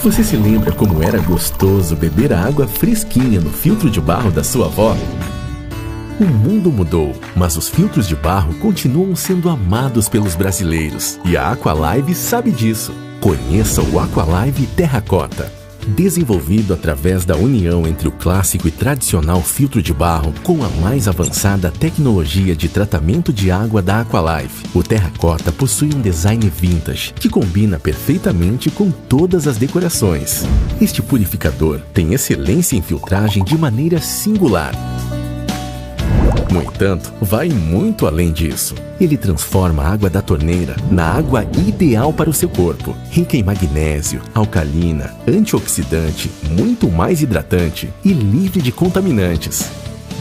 Você se lembra como era gostoso beber a água fresquinha no filtro de barro da sua avó? O mundo mudou, mas os filtros de barro continuam sendo amados pelos brasileiros. E a Aqualive sabe disso. Conheça o Aqualive Terracota. Desenvolvido através da união entre o clássico e tradicional filtro de barro com a mais avançada tecnologia de tratamento de água da Aqualive, o Terracota possui um design vintage que combina perfeitamente com todas as decorações. Este purificador tem excelência em filtragem de maneira singular. No entanto, vai muito além disso. Ele transforma a água da torneira na água ideal para o seu corpo, rica em magnésio, alcalina, antioxidante, muito mais hidratante e livre de contaminantes.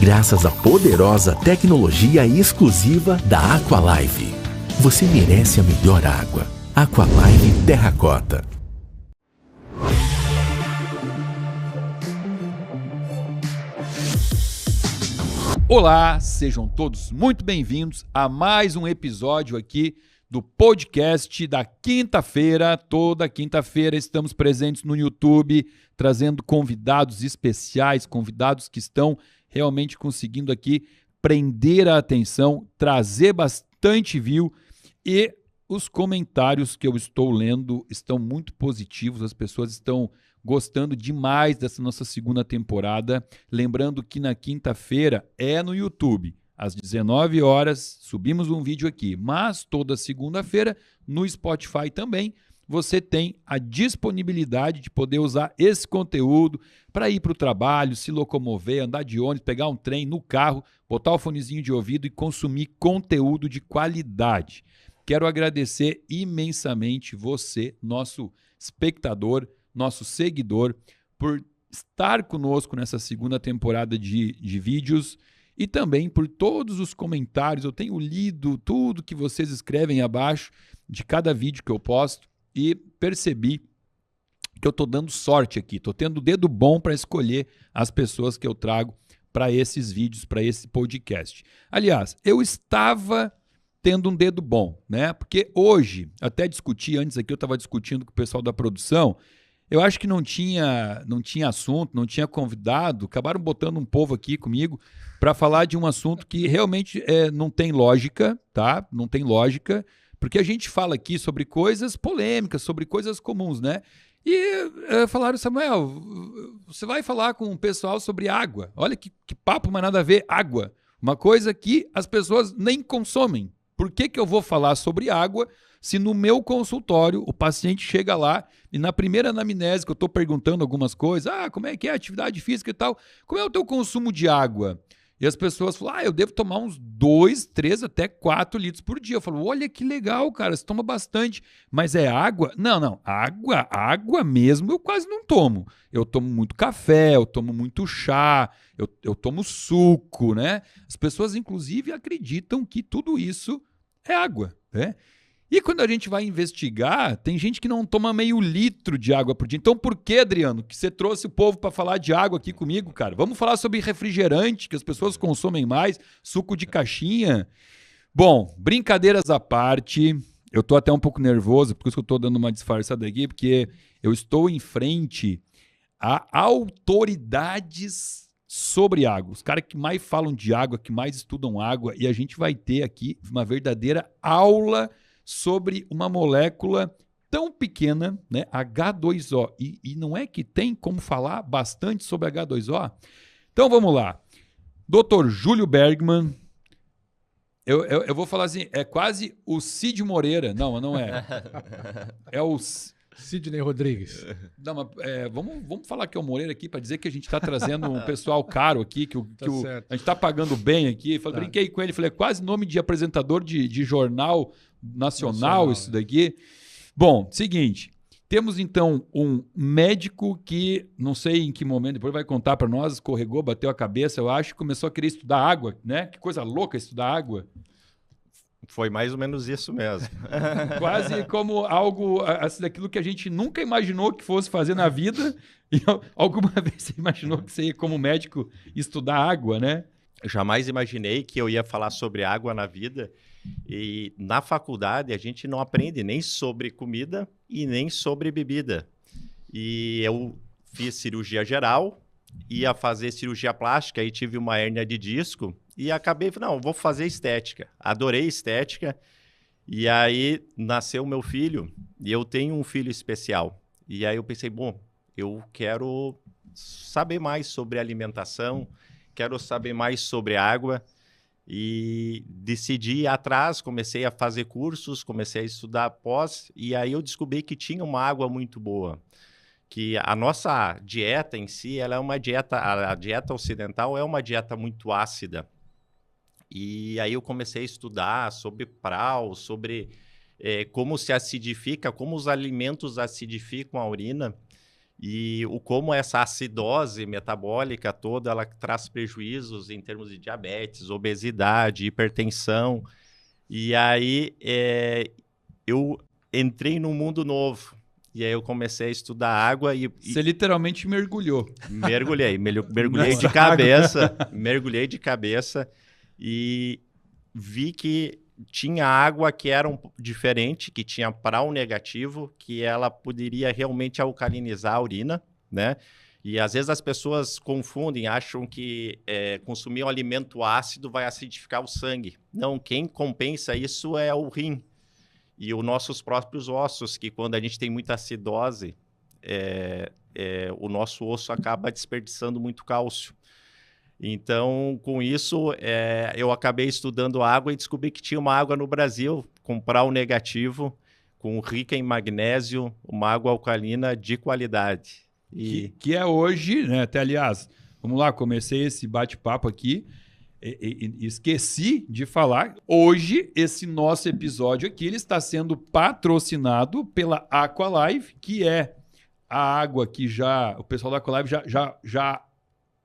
Graças à poderosa tecnologia exclusiva da Aqualive. Você merece a melhor água. Aqualive Terracota. Olá, sejam todos muito bem-vindos a mais um episódio aqui do podcast da quinta-feira. Toda quinta-feira estamos presentes no YouTube, trazendo convidados especiais, convidados que estão realmente conseguindo aqui prender a atenção, trazer bastante view, e os comentários que eu estou lendo estão muito positivos, as pessoas estão gostando demais dessa nossa segunda temporada. Lembrando que na quinta-feira é no YouTube, às 19 horas, subimos um vídeo aqui, mas toda segunda-feira no Spotify também você tem a disponibilidade de poder usar esse conteúdo para ir para o trabalho, se locomover, andar de ônibus, pegar um trem no carro, botar o fonezinho de ouvido e consumir conteúdo de qualidade. Quero agradecer imensamente você, nosso espectador, nosso seguidor, por estar conosco nessa segunda temporada de vídeos e também por todos os comentários. Eu tenho lido tudo que vocês escrevem abaixo de cada vídeo que eu posto e percebi que eu estou dando sorte aqui, estou tendo o dedo bom para escolher as pessoas que eu trago para esses vídeos, para esse podcast. Aliás, eu estava tendo um dedo bom, né? Porque hoje, até discuti antes aqui, eu estava discutindo com o pessoal da produção. Eu acho que não tinha assunto, não tinha convidado, acabaram botando um povo aqui comigo para falar de um assunto que realmente não tem lógica, tá? Não tem lógica, porque a gente fala aqui sobre coisas polêmicas, sobre coisas comuns, né? E falaram, Samuel, você vai falar com o pessoal sobre água. Olha que papo, mas nada a ver, água. Uma coisa que as pessoas nem consomem. Por que eu vou falar sobre água se no meu consultório o paciente chega lá e na primeira anamnese que eu estou perguntando algumas coisas, como é que é a atividade física e tal, como é o teu consumo de água? E as pessoas falam, eu devo tomar uns 2, 3, até 4 litros por dia. Eu falo, olha que legal, cara, você toma bastante. Mas é água? Não, água mesmo eu quase não tomo. Eu tomo muito café, eu tomo muito chá, eu tomo suco, né? As pessoas, inclusive, acreditam que tudo isso é água, né? E quando a gente vai investigar, tem gente que não toma meio litro de água por dia. Então por que, Adriano, que você trouxe o povo para falar de água aqui comigo, cara? Vamos falar sobre refrigerante, que as pessoas consomem mais, suco de caixinha. Bom, brincadeiras à parte, eu tô até um pouco nervoso, por isso que eu tô dando uma disfarçada aqui, porque eu estou em frente a autoridades sobre água. Os caras que mais falam de água, que mais estudam água, e a gente vai ter aqui uma verdadeira aula sobre uma molécula tão pequena, né, H2O. E não é que tem como falar bastante sobre H2O? Então vamos lá. Dr. Júlio Bergman, eu vou falar assim, é quase o Cid Moreira. Não é. É o Sidney Rodrigues. Não, mas vamos falar que é o Moreira aqui para dizer que a gente está trazendo um pessoal caro aqui, a gente está pagando bem aqui. Brinquei com ele, falei, é quase nome de apresentador de jornal nacional isso daqui. Bom, seguinte, temos então um médico que, não sei em que momento, depois vai contar para nós, escorregou, bateu a cabeça, eu acho, começou a querer estudar água, né? Que coisa louca estudar água. Foi mais ou menos isso mesmo. Quase como algo, assim, daquilo que a gente nunca imaginou que fosse fazer na vida. E alguma vez você imaginou que você ia, como médico, estudar água, né? Eu jamais imaginei que eu ia falar sobre água na vida. E na faculdade a gente não aprende nem sobre comida e nem sobre bebida. E eu fiz cirurgia geral, ia fazer cirurgia plástica e tive uma hérnia de disco e acabei, não, vou fazer estética. Adorei estética. E aí nasceu meu filho e eu tenho um filho especial. E aí eu pensei, bom, eu quero saber mais sobre alimentação, quero saber mais sobre água e decidi ir atrás, comecei a fazer cursos, comecei a estudar pós e aí eu descobri que tinha uma água muito boa, que a nossa dieta em si, ela é uma dieta, a dieta ocidental é uma dieta muito ácida. E aí eu comecei a estudar sobre PRAL, sobre como se acidifica, como os alimentos acidificam a urina e como essa acidose metabólica toda, ela traz prejuízos em termos de diabetes, obesidade, hipertensão. E aí eu entrei num mundo novo. E aí eu comecei a estudar água e... Você literalmente mergulhou. Mergulhei de cabeça, mergulhei de cabeça e vi que tinha água que era diferente, que tinha PRAL negativo, que ela poderia realmente alcalinizar a urina, né? E às vezes as pessoas confundem, acham que consumir um alimento ácido vai acidificar o sangue. Não, quem compensa isso é o rim. E os nossos próprios ossos, que quando a gente tem muita acidose, o nosso osso acaba desperdiçando muito cálcio. Então, com isso, eu acabei estudando água e descobri que tinha uma água no Brasil com PRAL negativo, com rica em magnésio, uma água alcalina de qualidade. Que é hoje, né? Até, aliás, vamos lá, comecei esse bate-papo aqui. Esqueci de falar, hoje esse nosso episódio aqui ele está sendo patrocinado pela Aqualive, que é a água que o pessoal da Aqualive já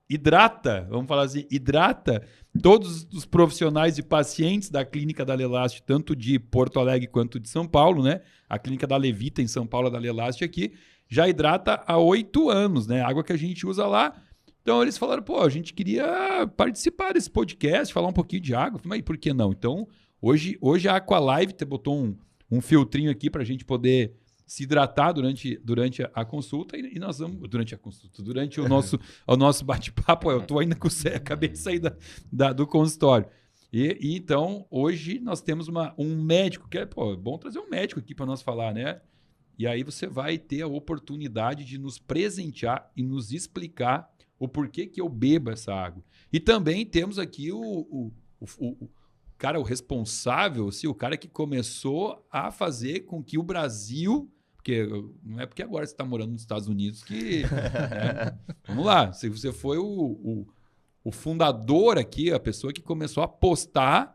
hidrata, vamos falar assim, hidrata todos os profissionais e pacientes da clínica da Lelast, tanto de Porto Alegre quanto de São Paulo, né? A clínica da Levita em São Paulo, da Lelast aqui, já hidrata há 8 anos, né? A água que a gente usa lá. Então, eles falaram, pô, a gente queria participar desse podcast, falar um pouquinho de água. Eu falei, mas por que não? Então, hoje a Aqualive botou um filtrinho aqui para a gente poder se hidratar durante a consulta e nós vamos... Durante o nosso bate-papo, eu estou ainda com acabei de sair do consultório. E então, hoje nós temos um médico, que é bom trazer um médico aqui para nós falar, né? E aí você vai ter a oportunidade de nos presentear e nos explicar o porquê que eu bebo essa água. E também temos aqui o cara, o responsável, assim, o cara que começou a fazer com que o Brasil... Porque não é porque agora você está morando nos Estados Unidos que... né? Vamos lá, você foi o fundador aqui, a pessoa que começou a apostar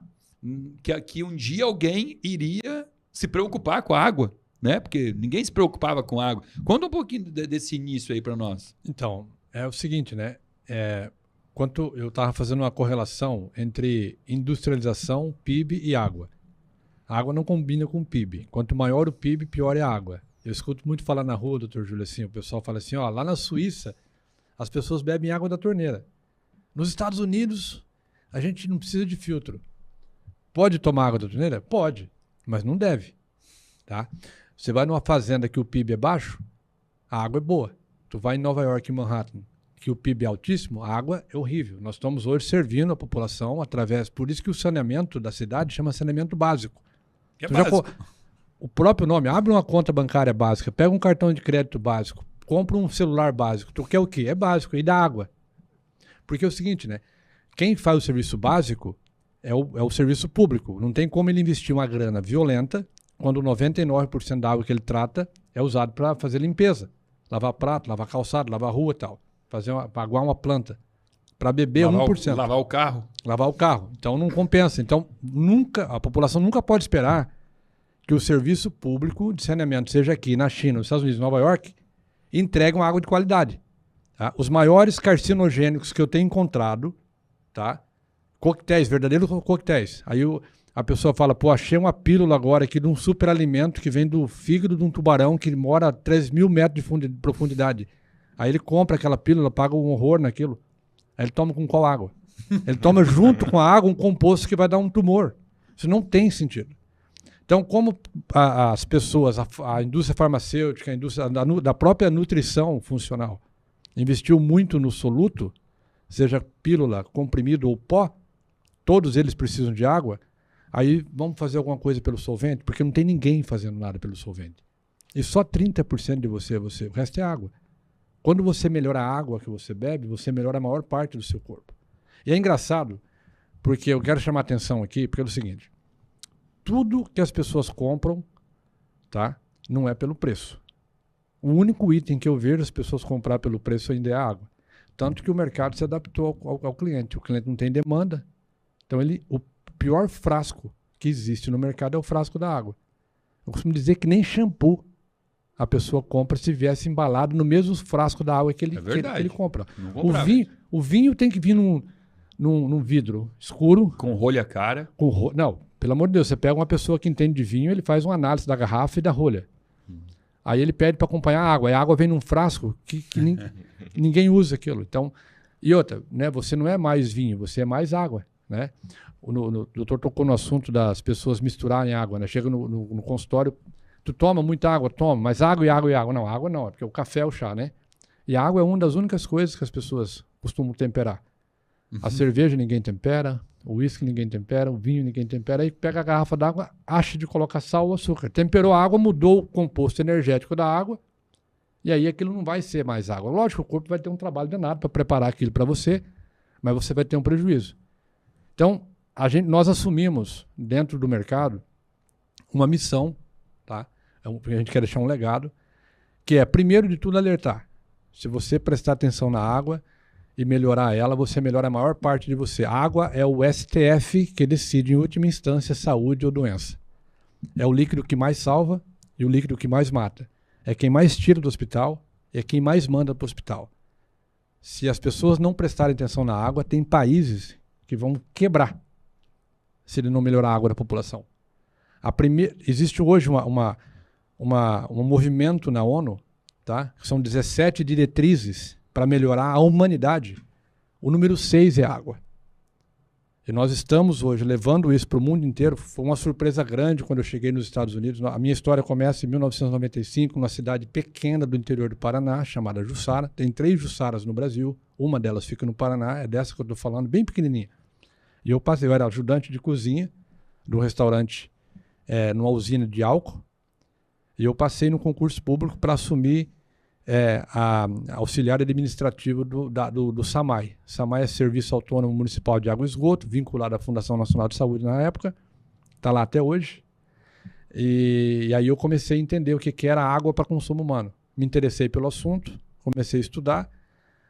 que um dia alguém iria se preocupar com a água, né? Porque ninguém se preocupava com a água. Conta um pouquinho desse início aí para nós. Então, é o seguinte, né? Quando eu estava fazendo uma correlação entre industrialização, PIB e água. A água não combina com o PIB. Quanto maior o PIB, pior é a água. Eu escuto muito falar na rua, doutor Júlio, assim, o pessoal fala assim, ó, lá na Suíça, as pessoas bebem água da torneira. Nos Estados Unidos, a gente não precisa de filtro. Pode tomar água da torneira? Pode, mas não deve. Tá? Você vai numa fazenda que o PIB é baixo, a água é boa. Tu vai em Nova York, em Manhattan, que o PIB é altíssimo, a água é horrível. Nós estamos hoje servindo a população através... Por isso que o saneamento da cidade chama saneamento básico. Que é básico. O próprio nome, abre uma conta bancária básica, pega um cartão de crédito básico, compra um celular básico. Tu quer o quê? É básico, e dá água. Porque é o seguinte, né? Quem faz o serviço básico é o serviço público. Não tem como ele investir uma grana violenta quando 99% da água que ele trata é usado para fazer limpeza. Lavar prato, lavar calçado, lavar rua e tal. Aguar uma planta. Para beber 1%. Lavar o carro. Lavar o carro. Então não compensa. Então a população nunca pode esperar que o serviço público de saneamento, seja aqui na China, nos Estados Unidos, Nova York, entregue uma água de qualidade. Tá? Os maiores carcinogênicos que eu tenho encontrado, tá? Coquetéis, verdadeiros coquetéis. Aí a pessoa fala, pô, achei uma pílula agora aqui de um superalimento que vem do fígado de um tubarão que mora a 3.000 metros de profundidade. Aí ele compra aquela pílula, paga um horror naquilo. Aí ele toma com qual água? Ele toma junto com a água um composto que vai dar um tumor. Isso não tem sentido. Então, como as pessoas, a indústria farmacêutica, a indústria da própria nutrição funcional, investiu muito no soluto, seja pílula, comprimido ou pó, todos eles precisam de água, aí vamos fazer alguma coisa pelo solvente, porque não tem ninguém fazendo nada pelo solvente. E só 30% de você, o resto é água. Quando você melhora a água que você bebe, você melhora a maior parte do seu corpo. E é engraçado, porque eu quero chamar a atenção aqui, porque é o seguinte, tudo que as pessoas compram, tá, não é pelo preço. O único item que eu vejo as pessoas comprar pelo preço ainda é a água. Tanto que o mercado se adaptou ao cliente. O cliente não tem demanda. Então, o pior frasco que existe no mercado é o frasco da água. Eu costumo dizer que nem shampoo a pessoa compra se viesse embalado no mesmo frasco da água que ele compra. O vinho tem que vir num vidro escuro. Com rolha cara. Não, pelo amor de Deus, você pega uma pessoa que entende de vinho, ele faz uma análise da garrafa e da rolha. Aí ele pede para acompanhar a água. E a água vem num frasco que ninguém usa aquilo. Então, e outra, né, você não é mais vinho, você é mais água. Né? O doutor tocou no assunto das pessoas misturarem água. Né? Chega no consultório, tu toma muita água? Toma, mas água e água e água. Não, água não, é porque o café é o chá, né? E a água é uma das únicas coisas que as pessoas costumam temperar. A cerveja ninguém tempera, o uísque ninguém tempera, o vinho ninguém tempera. Aí pega a garrafa d'água, acha de colocar sal ou açúcar. Temperou a água, mudou o composto energético da água, e aí aquilo não vai ser mais água. Lógico, o corpo vai ter um trabalho danado para preparar aquilo para você, mas você vai ter um prejuízo. Então, nós assumimos, dentro do mercado, uma missão, tá? A gente quer deixar um legado, que é, primeiro de tudo, alertar. Se você prestar atenção na água e melhorar ela, você melhora a maior parte de você. A água é o STF que decide, em última instância, saúde ou doença. É o líquido que mais salva e o líquido que mais mata. É quem mais tira do hospital e é quem mais manda para o hospital. Se as pessoas não prestarem atenção na água, tem países que vão quebrar se ele não melhorar a água da população. Existe hoje um movimento na ONU, tá? São 17 diretrizes para melhorar a humanidade. O número 6 é água. E nós estamos hoje levando isso para o mundo inteiro. Foi uma surpresa grande quando eu cheguei nos Estados Unidos. A minha história começa em 1995, numa cidade pequena do interior do Paraná, chamada Jussara. Tem 3 Jussaras no Brasil, uma delas fica no Paraná, é dessa que eu estou falando, bem pequenininha. E eu era ajudante de cozinha do restaurante numa usina de álcool, e eu passei no concurso público para assumir a auxiliar administrativo do SAMAI. SAMAI é Serviço Autônomo Municipal de Água e Esgoto, vinculado à Fundação Nacional de Saúde na época, está lá até hoje. E aí eu comecei a entender o que era água para consumo humano. Me interessei pelo assunto, comecei a estudar,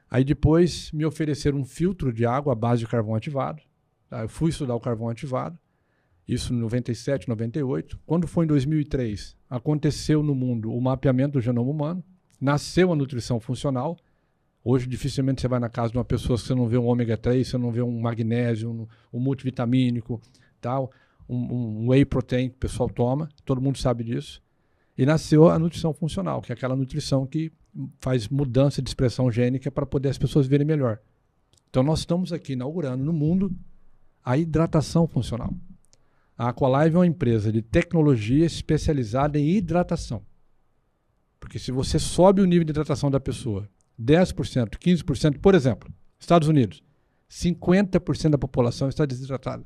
aí depois me ofereceram um filtro de água à base de carvão ativado. Eu fui estudar o carvão ativado, isso em 97, 98. Quando foi em 2003, aconteceu no mundo o mapeamento do genoma humano, nasceu a nutrição funcional. Hoje, dificilmente você vai na casa de uma pessoa que você não vê um ômega 3, você não vê um magnésio, um multivitamínico, tal, um whey protein que o pessoal toma, todo mundo sabe disso. E nasceu a nutrição funcional, que é aquela nutrição que faz mudança de expressão gênica para poder as pessoas verem melhor. Então, nós estamos aqui inaugurando no mundo a hidratação funcional. A Aqualive é uma empresa de tecnologia especializada em hidratação. Porque se você sobe o nível de hidratação da pessoa 10%, 15%, por exemplo, Estados Unidos, 50% da população está desidratada.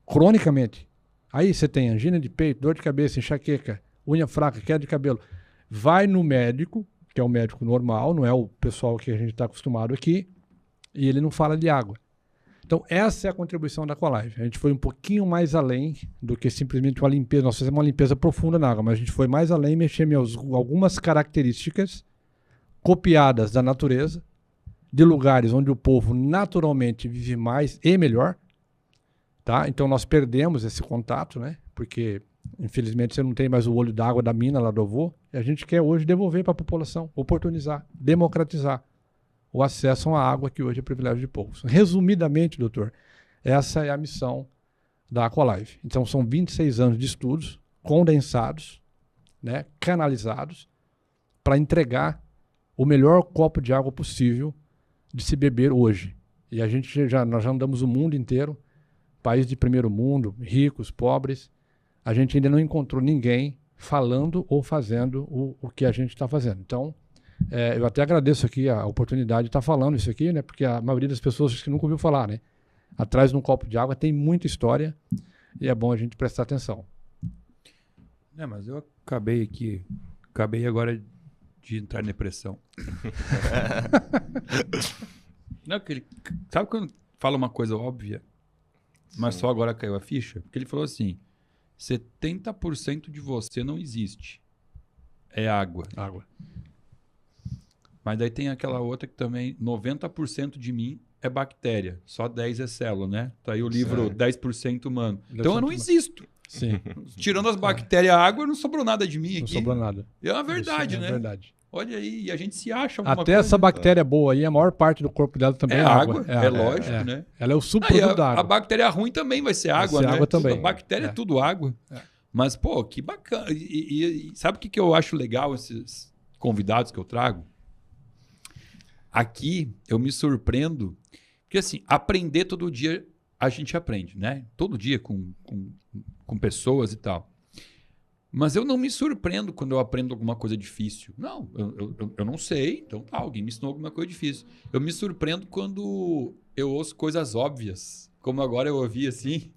Cronicamente. Aí você tem angina de peito, dor de cabeça, enxaqueca, unha fraca, queda de cabelo. Vai no médico, que é o médico normal, não é o pessoal que a gente está acostumado aqui, e ele não fala de água. Então, essa é a contribuição da Aqualive. A gente foi um pouquinho mais além do que simplesmente uma limpeza. Nós fizemos uma limpeza profunda na água, mas a gente foi mais além e mexemos em algumas características copiadas da natureza, de lugares onde o povo naturalmente vive mais e melhor. Tá? Então, nós perdemos esse contato, né? Porque, infelizmente, você não tem mais o olho d'água da mina lá do avô. E a gente quer hoje devolver para a população, oportunizar, democratizar o acesso a uma água que hoje é privilégio de poucos. Resumidamente, doutor, essa é a missão da Aqualive. Então, são 26 anos de estudos condensados, né, canalizados, para entregar o melhor copo de água possível de se beber hoje. E nós já andamos o mundo inteiro, país de primeiro mundo, ricos, pobres, a gente ainda não encontrou ninguém falando ou fazendo o que a gente está fazendo. Então, eu até agradeço aqui a oportunidade de estar falando isso aqui, né? Porque a maioria das pessoas acho que nunca ouviu falar, né? Atrás de um copo de água tem muita história e é bom a gente prestar atenção. Mas eu acabei agora de entrar em depressão. Não, sabe quando fala uma coisa óbvia, mas só agora caiu a ficha? Porque ele falou assim, 70% de você não existe. É água. Água. Mas daí tem aquela outra que também, 90% de mim é bactéria, só 10% é célula, né? Tá aí o livro 10% humano. Então eu não existo. Sim. Tirando as bactérias e a água, não sobrou nada de mim aqui. Não sobrou nada. É uma verdade, né? É verdade. Olha aí, e a gente se acha alguma Até coisa. essa bactéria boa aí, a maior parte do corpo dela também é água. É lógico, né? Ela é o subproduto da água. A bactéria ruim também vai ser água, Vai ser né? água também. A bactéria é tudo água. Mas, pô, que bacana. E sabe o que eu acho legal, esses convidados que eu trago? Aqui, eu me surpreendo. Porque, assim, aprender todo dia, a gente aprende, né? Todo dia com pessoas e tal. Mas eu não me surpreendo quando eu aprendo alguma coisa difícil. Não, eu não sei. Então tá, alguém me ensinou alguma coisa difícil. Eu me surpreendo quando eu ouço coisas óbvias. Como agora eu ouvi assim.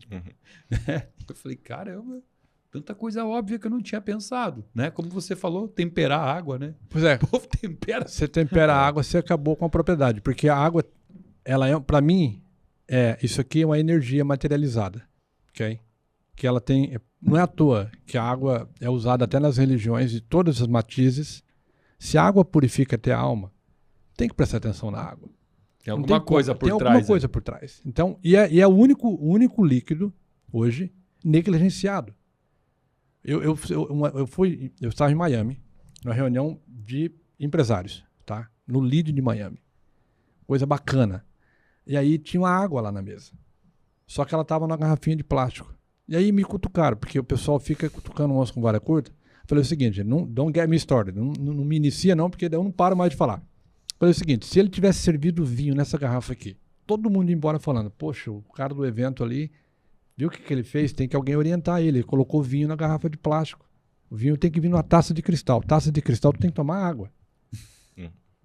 Eu falei, caramba, tanta coisa óbvia que eu não tinha pensado. Né? Como você falou, temperar a água, né? Pois é. O povo tempera. Você tempera a água, você acabou com a propriedade. Porque a água, ela é, para mim, isso aqui é uma energia materializada. Ok? Que ela tem... Não é à toa que a água é usada até nas religiões de todas as matizes. Se a água purifica até a alma, tem que prestar atenção na água. Tem alguma coisa por trás. Tem alguma coisa por trás. Então, é o único líquido, hoje, negligenciado. Eu estava em Miami, numa reunião de empresários, tá? No lead de Miami. Coisa bacana. E aí tinha uma água lá na mesa. Só que ela estava numa garrafinha de plástico. E aí me cutucaram, porque o pessoal fica cutucando o osso com vara curta. Falei o seguinte, don't get me started, não me inicia não, porque daí eu não paro mais de falar. Falei o seguinte, se ele tivesse servido vinho nessa garrafa aqui, todo mundo ia embora falando, poxa, o cara do evento ali, viu o que ele fez? Tem que alguém orientar ele colocou vinho na garrafa de plástico. O vinho tem que vir numa taça de cristal. Taça de cristal tu tem que tomar água.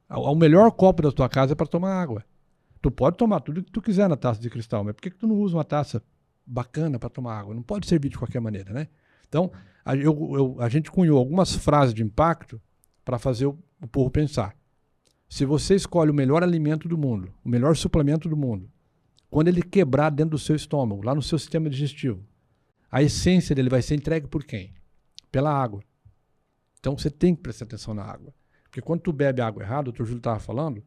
O melhor copo da tua casa é para tomar água. Tu pode tomar tudo que tu quiser na taça de cristal, mas por que tu não usa uma taça bacana para tomar água? Não pode servir de qualquer maneira, né? Então, a gente cunhou algumas frases de impacto para fazer o povo pensar. Se você escolhe o melhor alimento do mundo, o melhor suplemento do mundo, quando ele quebrar dentro do seu estômago, lá no seu sistema digestivo, a essência dele vai ser entregue por quem? Pela água. Então, você tem que prestar atenção na água. Porque quando tu bebe água errada, o Dr. Júlio estava falando,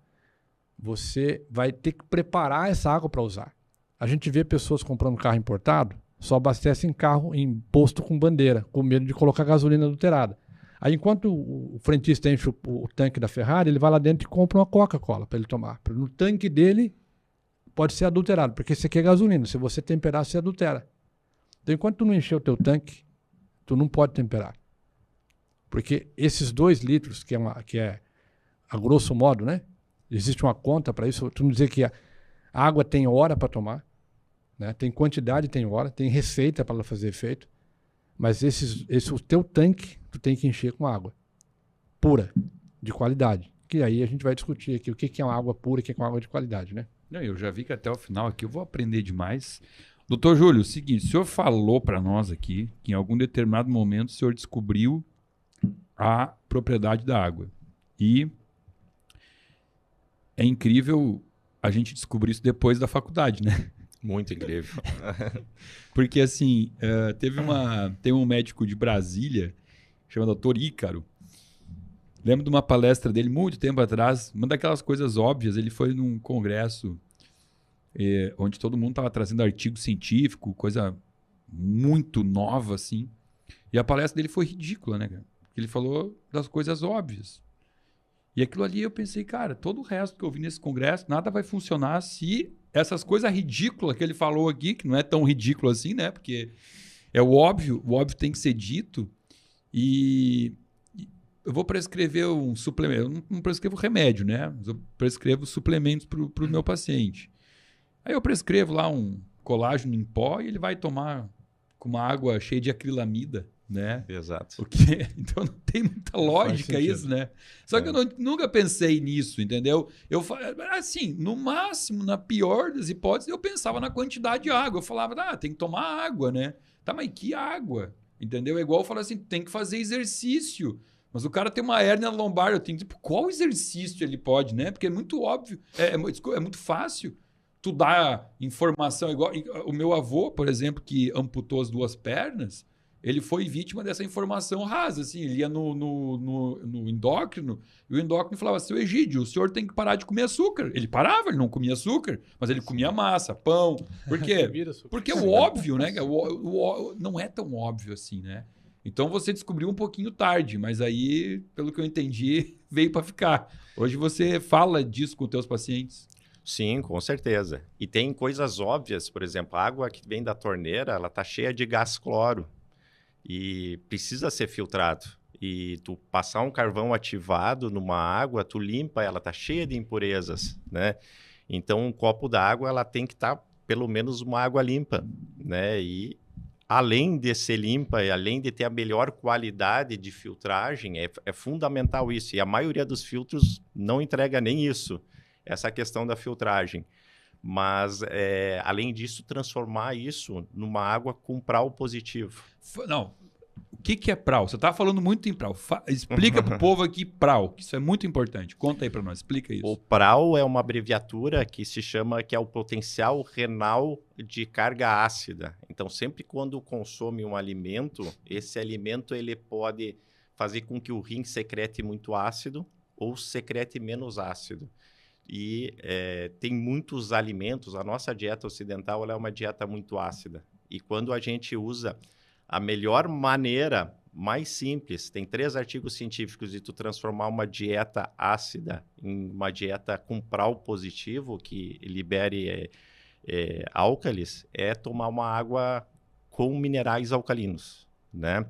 você vai ter que preparar essa água para usar. A gente vê pessoas comprando carro importado, só abastecem carro em posto com bandeira, com medo de colocar gasolina adulterada. Aí, enquanto o frentista enche o tanque da Ferrari, ele vai lá dentro e compra uma Coca-Cola para ele tomar. No tanque dele pode ser adulterado, porque isso aqui é gasolina. Se você temperar, você adultera. Então, enquanto tu não encher o teu tanque, tu não pode temperar. Porque esses 2 litros, que é a grosso modo, né? Existe uma conta para isso. Tu não dizer que a água tem hora para tomar, né? Tem quantidade, tem hora, tem receita para ela fazer efeito. Mas o teu tanque, tu tem que encher com água pura, de qualidade. Que aí a gente vai discutir aqui o que é uma água pura e o que é uma água de qualidade, né? Não, eu já vi que até o final aqui eu vou aprender demais. Doutor Júlio, o seguinte, o senhor falou para nós aqui que em algum determinado momento o senhor descobriu a propriedade da água. E é incrível a gente descobrir isso depois da faculdade, né? Muito incrível. Porque, assim, tem um médico de Brasília, chamado Dr. Ícaro. Lembro de uma palestra dele muito tempo atrás, uma daquelas coisas óbvias. Ele foi num congresso onde todo mundo estava trazendo artigo científico, coisa muito nova, assim. E a palestra dele foi ridícula, né, cara? Ele falou das coisas óbvias. E aquilo ali eu pensei, cara, todo o resto que eu vi nesse congresso, nada vai funcionar se essas coisas ridículas que ele falou aqui, que não é tão ridículo assim, né? Porque é o óbvio tem que ser dito. E eu vou prescrever um suplemento. Eu não prescrevo remédio, né? Mas eu prescrevo suplementos para o meu paciente. Aí eu prescrevo lá um colágeno em pó e ele vai tomar com uma água cheia de acrilamida, né? Exato. Então não tem muita lógica isso, né? Só que eu nunca pensei nisso, entendeu? Assim, no máximo, na pior das hipóteses, eu pensava na quantidade de água. Eu falava, tem que tomar água, né? Tá, mas que água? Entendeu? É igual eu falar assim, tem que fazer exercício. Mas o cara tem uma hérnia lombar, eu tenho tipo, qual exercício ele pode, né? Porque é muito óbvio, é muito fácil tu dar informação. Igual o meu avô, por exemplo, que amputou as 2 pernas, ele foi vítima dessa informação rasa. Assim, ele ia no endócrino, e o endócrino falava, seu Egídio, o senhor tem que parar de comer açúcar. Ele parava, ele não comia açúcar, mas ele comia massa, pão. Por quê? Porque o óbvio, né? Não é tão óbvio assim, né? Então você descobriu um pouquinho tarde, mas aí, pelo que eu entendi, veio para ficar. Hoje você fala disso com os teus pacientes? Sim, com certeza. E tem coisas óbvias, por exemplo, a água que vem da torneira, ela tá cheia de gás cloro e precisa ser filtrado. E tu passar um carvão ativado numa água, tu limpa, ela tá cheia de impurezas, né? Então, um copo d'água, ela tem que estar pelo menos uma água limpa, né? E além de ser limpa e além de ter a melhor qualidade de filtragem, é fundamental isso. E a maioria dos filtros não entrega nem isso, essa questão da filtragem. Mas, além disso, transformar isso numa água com PRAL positivo. Não, o que é PRAL? Você estava falando muito em PRAL. Explica para o povo aqui PRAL, que isso é muito importante. Conta aí para nós, explica isso. O PRAL é uma abreviatura que se chama, que é o potencial renal de carga ácida. Então, sempre quando consome um alimento, esse alimento ele pode fazer com que o rim secrete muito ácido ou secrete menos ácido. E tem muitos alimentos, a nossa dieta ocidental ela é uma dieta muito ácida. E quando a gente usa a melhor maneira, mais simples, tem 3 artigos científicos de tu transformar uma dieta ácida em uma dieta com PRAL positivo, que libere álcalis, é tomar uma água com minerais alcalinos, né?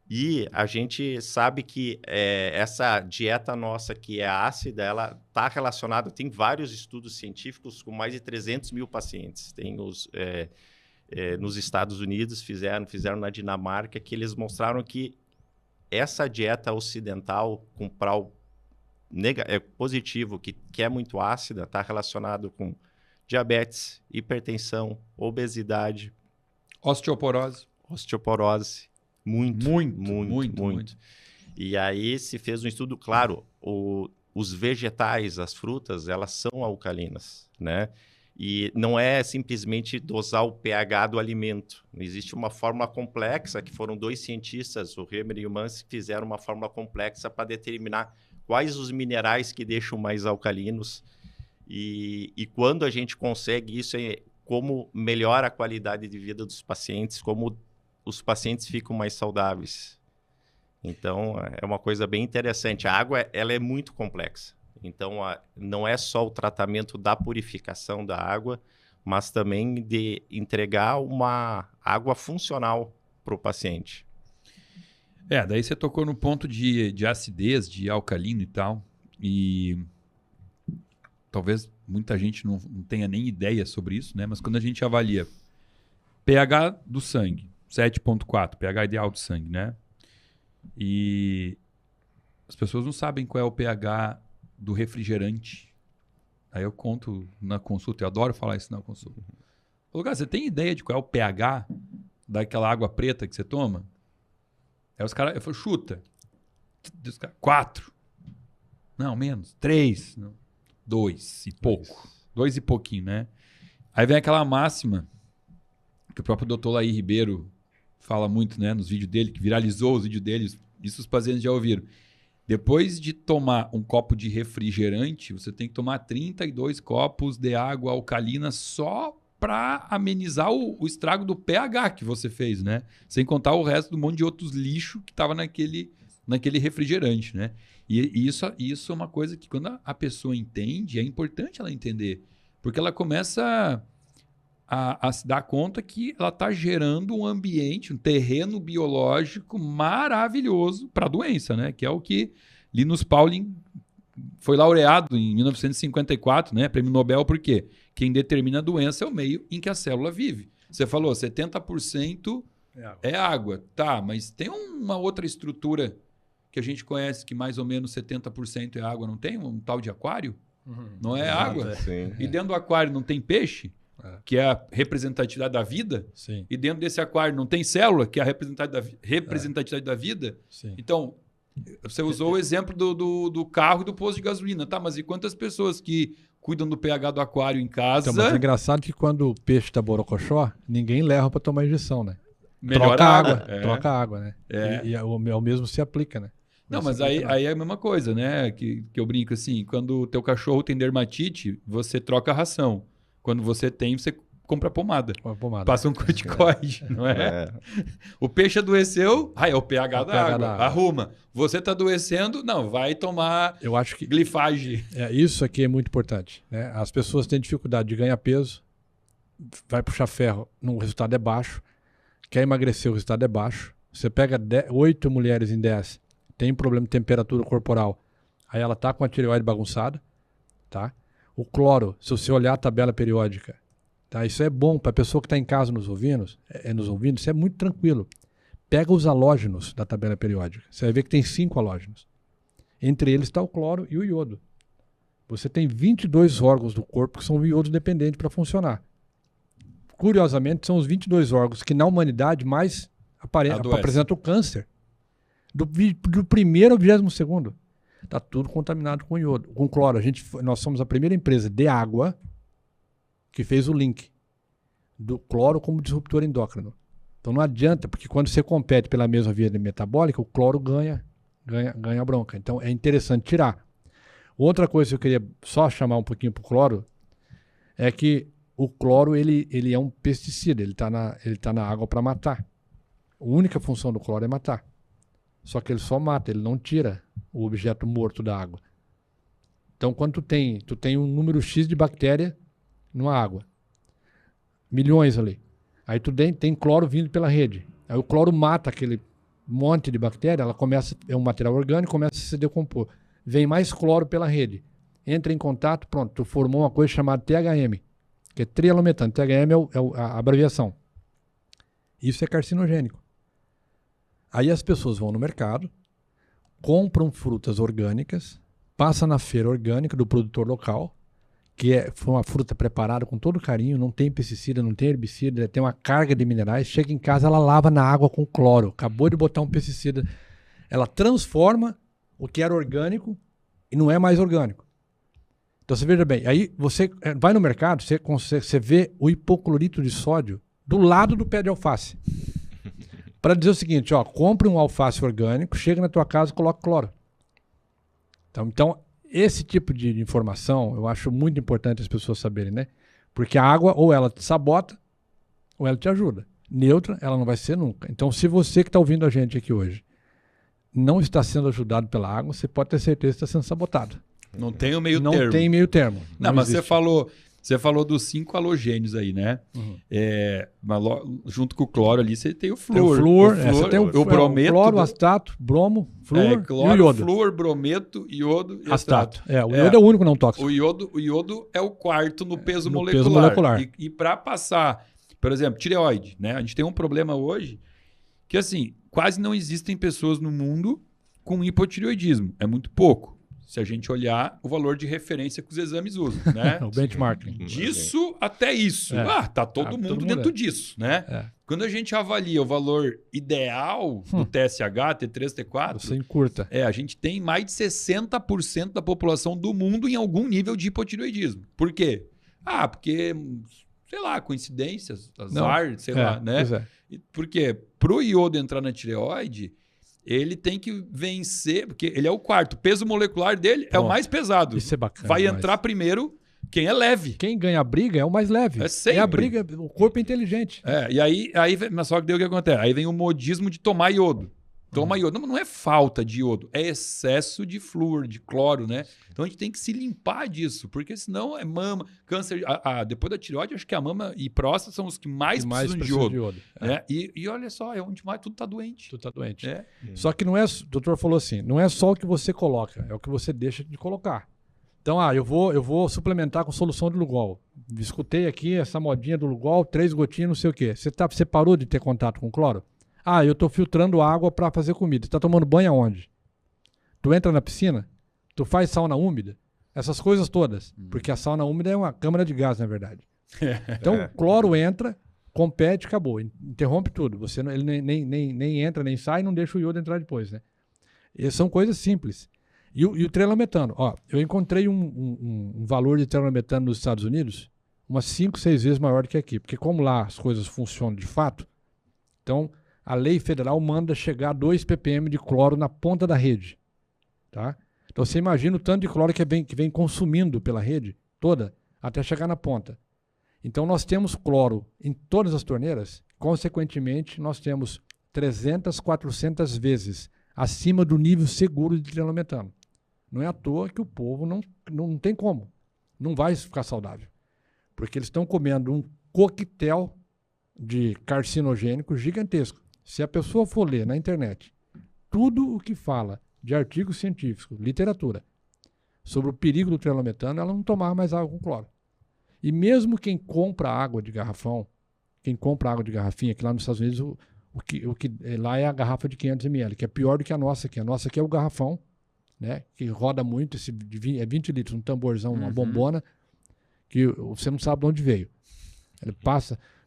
E a gente sabe que essa dieta nossa que é ácida, ela está relacionada, tem vários estudos científicos com mais de 300 mil pacientes. Tem nos Estados Unidos, fizeram na Dinamarca, que eles mostraram que essa dieta ocidental com PRAL positivo, que é muito ácida, está relacionado com diabetes, hipertensão, obesidade, osteoporose. Muito. E aí se fez um estudo, claro, os vegetais, as frutas, elas são alcalinas, né? E não é simplesmente dosar o pH do alimento. Existe uma fórmula complexa, que foram 2 cientistas, o Hemer e o Mans, que fizeram uma fórmula complexa para determinar quais os minerais que deixam mais alcalinos. E quando a gente consegue isso, como melhora a qualidade de vida dos pacientes, como os pacientes ficam mais saudáveis. Então, é uma coisa bem interessante. A água, ela é muito complexa. Então, não é só o tratamento da purificação da água, mas também de entregar uma água funcional para o paciente. Daí você tocou no ponto de acidez, de alcalino e tal. E talvez muita gente não tenha nem ideia sobre isso, né? Mas quando a gente avalia pH do sangue, 7,4, pH ideal do sangue, né? E as pessoas não sabem qual é o pH do refrigerante. Aí eu conto na consulta, eu adoro falar isso na consulta. Cara, você tem ideia de qual é o pH daquela água preta que você toma? Aí os caras, eu falo, chuta. 4. Não, menos. 3. 2 e pouco. 2 e pouquinho, né? Aí vem aquela máxima que o próprio Dr. Laí Ribeiro fala muito, né, nos vídeos dele, que viralizou os vídeos dele, isso os pacientes já ouviram. Depois de tomar um copo de refrigerante, você tem que tomar 32 copos de água alcalina só para amenizar o estrago do pH que você fez, né? Sem contar o resto do monte de outros lixos que estava naquele refrigerante, né? E isso é uma coisa que quando a pessoa entende, é importante ela entender, porque ela começa a se dar conta que ela está gerando um ambiente, um terreno biológico maravilhoso para a doença, né? Que é o que Linus Pauling foi laureado em 1954, né? Prêmio Nobel, por quê? Quem determina a doença é o meio em que a célula vive. Você falou 70% é água. Tá, mas tem uma outra estrutura que a gente conhece que mais ou menos 70% é água, não tem? Um tal de aquário? Não é água? Sim. E dentro do aquário não tem peixe, que é a representatividade da vida? Sim. E dentro desse aquário não tem célula, que é a representatividade da vida? Sim. Então, você usou o exemplo do carro e do posto de gasolina, tá? Mas e quantas pessoas que cuidam do pH do aquário em casa? Então, mas é engraçado que quando o peixe tá borocochó, ninguém leva para tomar injeção, né? Melhora troca a água. É. Troca água, né? É. E o mesmo se aplica, né? Não, se mas aplica, aí é a mesma coisa, né? Que eu brinco assim, quando o teu cachorro tem dermatite, você troca a ração. Quando você tem, você compra pomada. Com a pomada. Passa um corticoide, não é? O peixe adoeceu, é o pH da água. Arruma. Você está adoecendo, não, vai tomar Eu acho que glifagem. isso aqui é muito importante, né? As pessoas têm dificuldade de ganhar peso, vai puxar ferro, o resultado é baixo. Quer emagrecer, o resultado é baixo. Você pega 8 mulheres em 10, tem problema de temperatura corporal, aí ela tá com a tireoide bagunçada, tá? O cloro, se você olhar a tabela periódica, tá? Isso é bom para a pessoa que está em casa nos ouvindo, isso é muito tranquilo. Pega os halógenos da tabela periódica, você vai ver que tem 5 halógenos. Entre eles está o cloro e o iodo. Você tem 22 órgãos do corpo que são iodo dependentes para funcionar. Curiosamente, são os 22 órgãos que na humanidade mais apresentam o câncer. Do primeiro ao 22º. Está tudo contaminado com iodo, com cloro. Nós somos a primeira empresa de água que fez o link do cloro como disruptor endócrino. Então não adianta, porque quando você compete pela mesma via metabólica, o cloro ganha bronca. Então é interessante tirar. Outra coisa que eu queria só chamar um pouquinho para o cloro é que o cloro ele é um pesticida, ele tá na água para matar. A única função do cloro é matar. Só que ele só mata, ele não tira o objeto morto da água. Então, quando tu tem um número X de bactéria numa água, milhões ali. Aí tu tem cloro vindo pela rede. Aí o cloro mata aquele monte de bactéria, é um material orgânico, começa a se decompor. Vem mais cloro pela rede. Entra em contato, pronto, tu formou uma coisa chamada THM, que é trialometano. THM é a abreviação. Isso é carcinogênico. Aí as pessoas vão no mercado, compram frutas orgânicas, passa na feira orgânica do produtor local, que foi uma fruta preparada com todo carinho, não tem pesticida, não tem herbicida, tem uma carga de minerais, chega em casa, ela lava na água com cloro, acabou de botar um pesticida, ela transforma o que era orgânico e não é mais orgânico. Então você veja bem, aí você vai no mercado, você vê o hipoclorito de sódio do lado do pé de alface. Para dizer o seguinte, compre um alface orgânico, chega na tua casa e coloca cloro. Então, esse tipo de informação eu acho muito importante as pessoas saberem, né? Porque a água ou ela te sabota ou ela te ajuda. Neutra ela não vai ser nunca. Então, se você que está ouvindo a gente aqui hoje não está sendo ajudado pela água, você pode ter certeza que está sendo sabotado. Não tem o meio termo. Não tem meio termo. Não, mas existe. você falou dos 5 halogênios aí, né? Uhum. Junto com o cloro ali, você tem o Tem o flúor. flúor, você tem o brometo. cloro, astato, bromo, flúor cloro, e o iodo. flúor, brometo, iodo e Astato. O iodo é o único não tóxico. O iodo é o quarto no peso no molecular. peso molecular. E para passar, por exemplo, tireoide, né? A gente tem um problema hoje que, assim, quase não existem pessoas no mundo com hipotireoidismo. É muito pouco. Se a gente olhar o valor de referência que os exames usam, né? O benchmarking. Disso até isso. Tá todo mundo dentro disso, né? Quando a gente avalia o valor ideal do TSH, T3, T4... Você encurta. A gente tem mais de 60% da população do mundo em algum nível de hipotireoidismo. Por quê? Porque, sei lá, coincidências, azar, sei lá, né? Pois é. Por quê? Para o iodo entrar na tireoide... Ele tem que vencer, porque ele é o quarto. O peso molecular dele é o mais pesado. Isso é bacana. Vai entrar primeiro quem é leve. Quem ganha a briga é o mais leve. É sempre. A briga, o corpo é inteligente. E aí mas só que daí o que acontece? Aí vem o modismo de tomar iodo. Toma iodo. Não é falta de iodo, é excesso de flúor, de cloro, né? Então a gente tem que se limpar disso, porque senão é mama, câncer. Depois da tireoide, acho que a mama e próstata são os que mais precisam de iodo. Né? E olha só, é onde mais tudo está doente. Tudo está doente. Só que não é, o doutor falou assim, não é só o que você coloca, é o que você deixa de colocar. Então, eu vou suplementar com solução de Lugol. Escutei aqui essa modinha do Lugol, 3 gotinhas, não sei o quê. Você parou de ter contato com cloro? Eu tô filtrando água para fazer comida. Você tá tomando banho aonde? Tu entra na piscina? Tu faz sauna úmida? Essas coisas todas. Porque a sauna úmida é uma câmara de gás, na verdade. Então, o cloro entra, compete, acabou. Interrompe tudo. Ele nem entra, nem sai, não deixa o iodo entrar depois, né? E são coisas simples. E o trelametano. Eu encontrei um valor de trelametano nos Estados Unidos umas 5, 6 vezes maior do que aqui. Porque como lá as coisas funcionam de fato, então a lei federal manda chegar a 2 ppm de cloro na ponta da rede. Tá? Então você imagina o tanto de cloro que vem consumindo pela rede toda até chegar na ponta. Então nós temos cloro em todas as torneiras, consequentemente nós temos 300, 400 vezes acima do nível seguro de trelametano. Não é à toa que o povo não tem como, não vai ficar saudável. Porque eles estão comendo um coquetel de carcinogênico gigantesco. Se a pessoa for ler na internet tudo o que fala de artigos científicos, literatura, sobre o perigo do trelametano, ela não tomar mais água com cloro. E mesmo quem compra água de garrafão, quem compra água de garrafinha, que lá nos Estados Unidos o que lá é a garrafa de 500 ml, que é pior do que a nossa aqui. A nossa aqui é o garrafão, né, que roda muito, é 20 litros, um tamborzão, uma bombona, que você não sabe de onde veio. Ele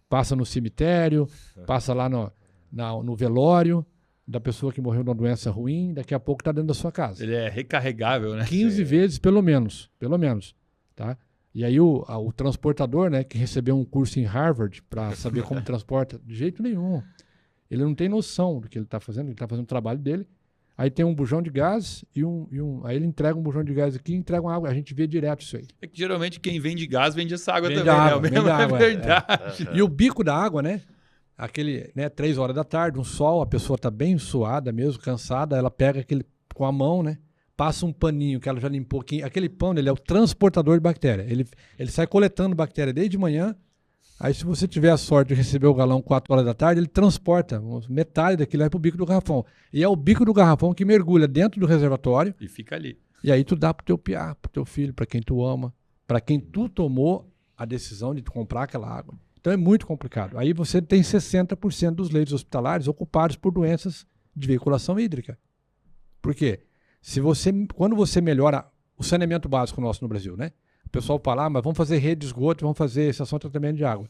passa no cemitério, passa lá no velório da pessoa que morreu de uma doença ruim, daqui a pouco está dentro da sua casa. Ele é recarregável, né? 15 vezes, pelo menos. Tá? E aí o transportador, né, que recebeu um curso em Harvard para saber como transporta, de jeito nenhum. Ele não tem noção do que ele está fazendo, ele está fazendo o trabalho dele. Aí tem um bujão de gás aí ele entrega um bujão de gás aqui e entrega uma água. A gente vê direto isso aí. É que geralmente quem vende gás vende essa água Vende também, água, né? vende água, É verdade. E o bico da água, né? Aquele, né, 3 horas da tarde, um sol, a pessoa está bem suada mesmo, cansada, ela pega aquele com a mão, né? Passa um paninho que ela já limpou. Aquele pano, ele é o transportador de bactéria. Ele sai coletando bactéria desde de manhã. Aí, se você tiver a sorte de receber o galão 4 horas da tarde, ele transporta metade daquilo aí para o bico do garrafão. E é o bico do garrafão que mergulha dentro do reservatório. E fica ali. E aí tu dá pro teu piá, pro teu filho, para quem tu ama, para quem tu tomou a decisão de comprar aquela água. Então é muito complicado. Aí você tem 60% dos leitos hospitalares ocupados por doenças de veiculação hídrica. Por quê? Quando você melhora o saneamento básico nosso no Brasil, né? O pessoal fala, mas vamos fazer rede de esgoto, vamos fazer estação de tratamento de água.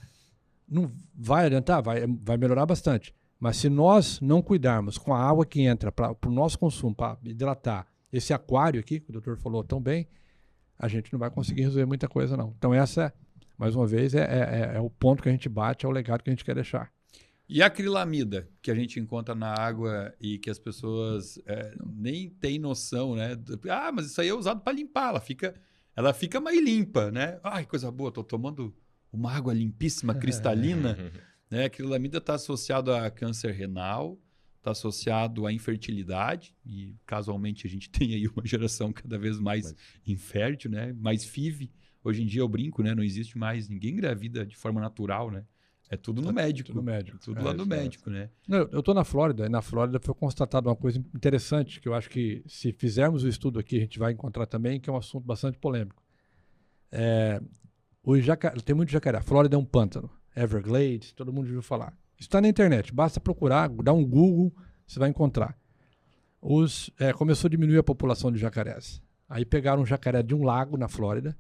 Não vai adiantar? Vai melhorar bastante. Mas se nós não cuidarmos com a água que entra para o nosso consumo, para hidratar esse aquário aqui, que o doutor falou tão bem, a gente não vai conseguir resolver muita coisa, não. Então essa, mais uma vez, é o ponto que a gente bate, é o legado que a gente quer deixar. E a acrilamida que a gente encontra na água e que as pessoas nem têm noção, né? Mas isso aí é usado para limpar, ela fica mais limpa, né? Ai, coisa boa, tô tomando uma água limpíssima, cristalina. Né? A acrilamida está associado a câncer renal, está associado à infertilidade, e casualmente a gente tem aí uma geração cada vez mais infértil, né? Mais FIV. Hoje em dia eu brinco, né? Não existe mais ninguém engravida de forma natural, né? É tudo no médico. Tudo médico. Tudo lá no médico, né? Não, eu estou na Flórida, e na Flórida foi constatado uma coisa interessante, que eu acho que se fizermos o estudo aqui, a gente vai encontrar também, que é um assunto bastante polêmico. Tem muito jacaré. A Flórida é um pântano. Everglades, todo mundo ouviu falar. Isso está na internet, basta procurar, dar um Google, você vai encontrar. Começou a diminuir a população de jacarés. Aí pegaram um jacaré de um lago na Flórida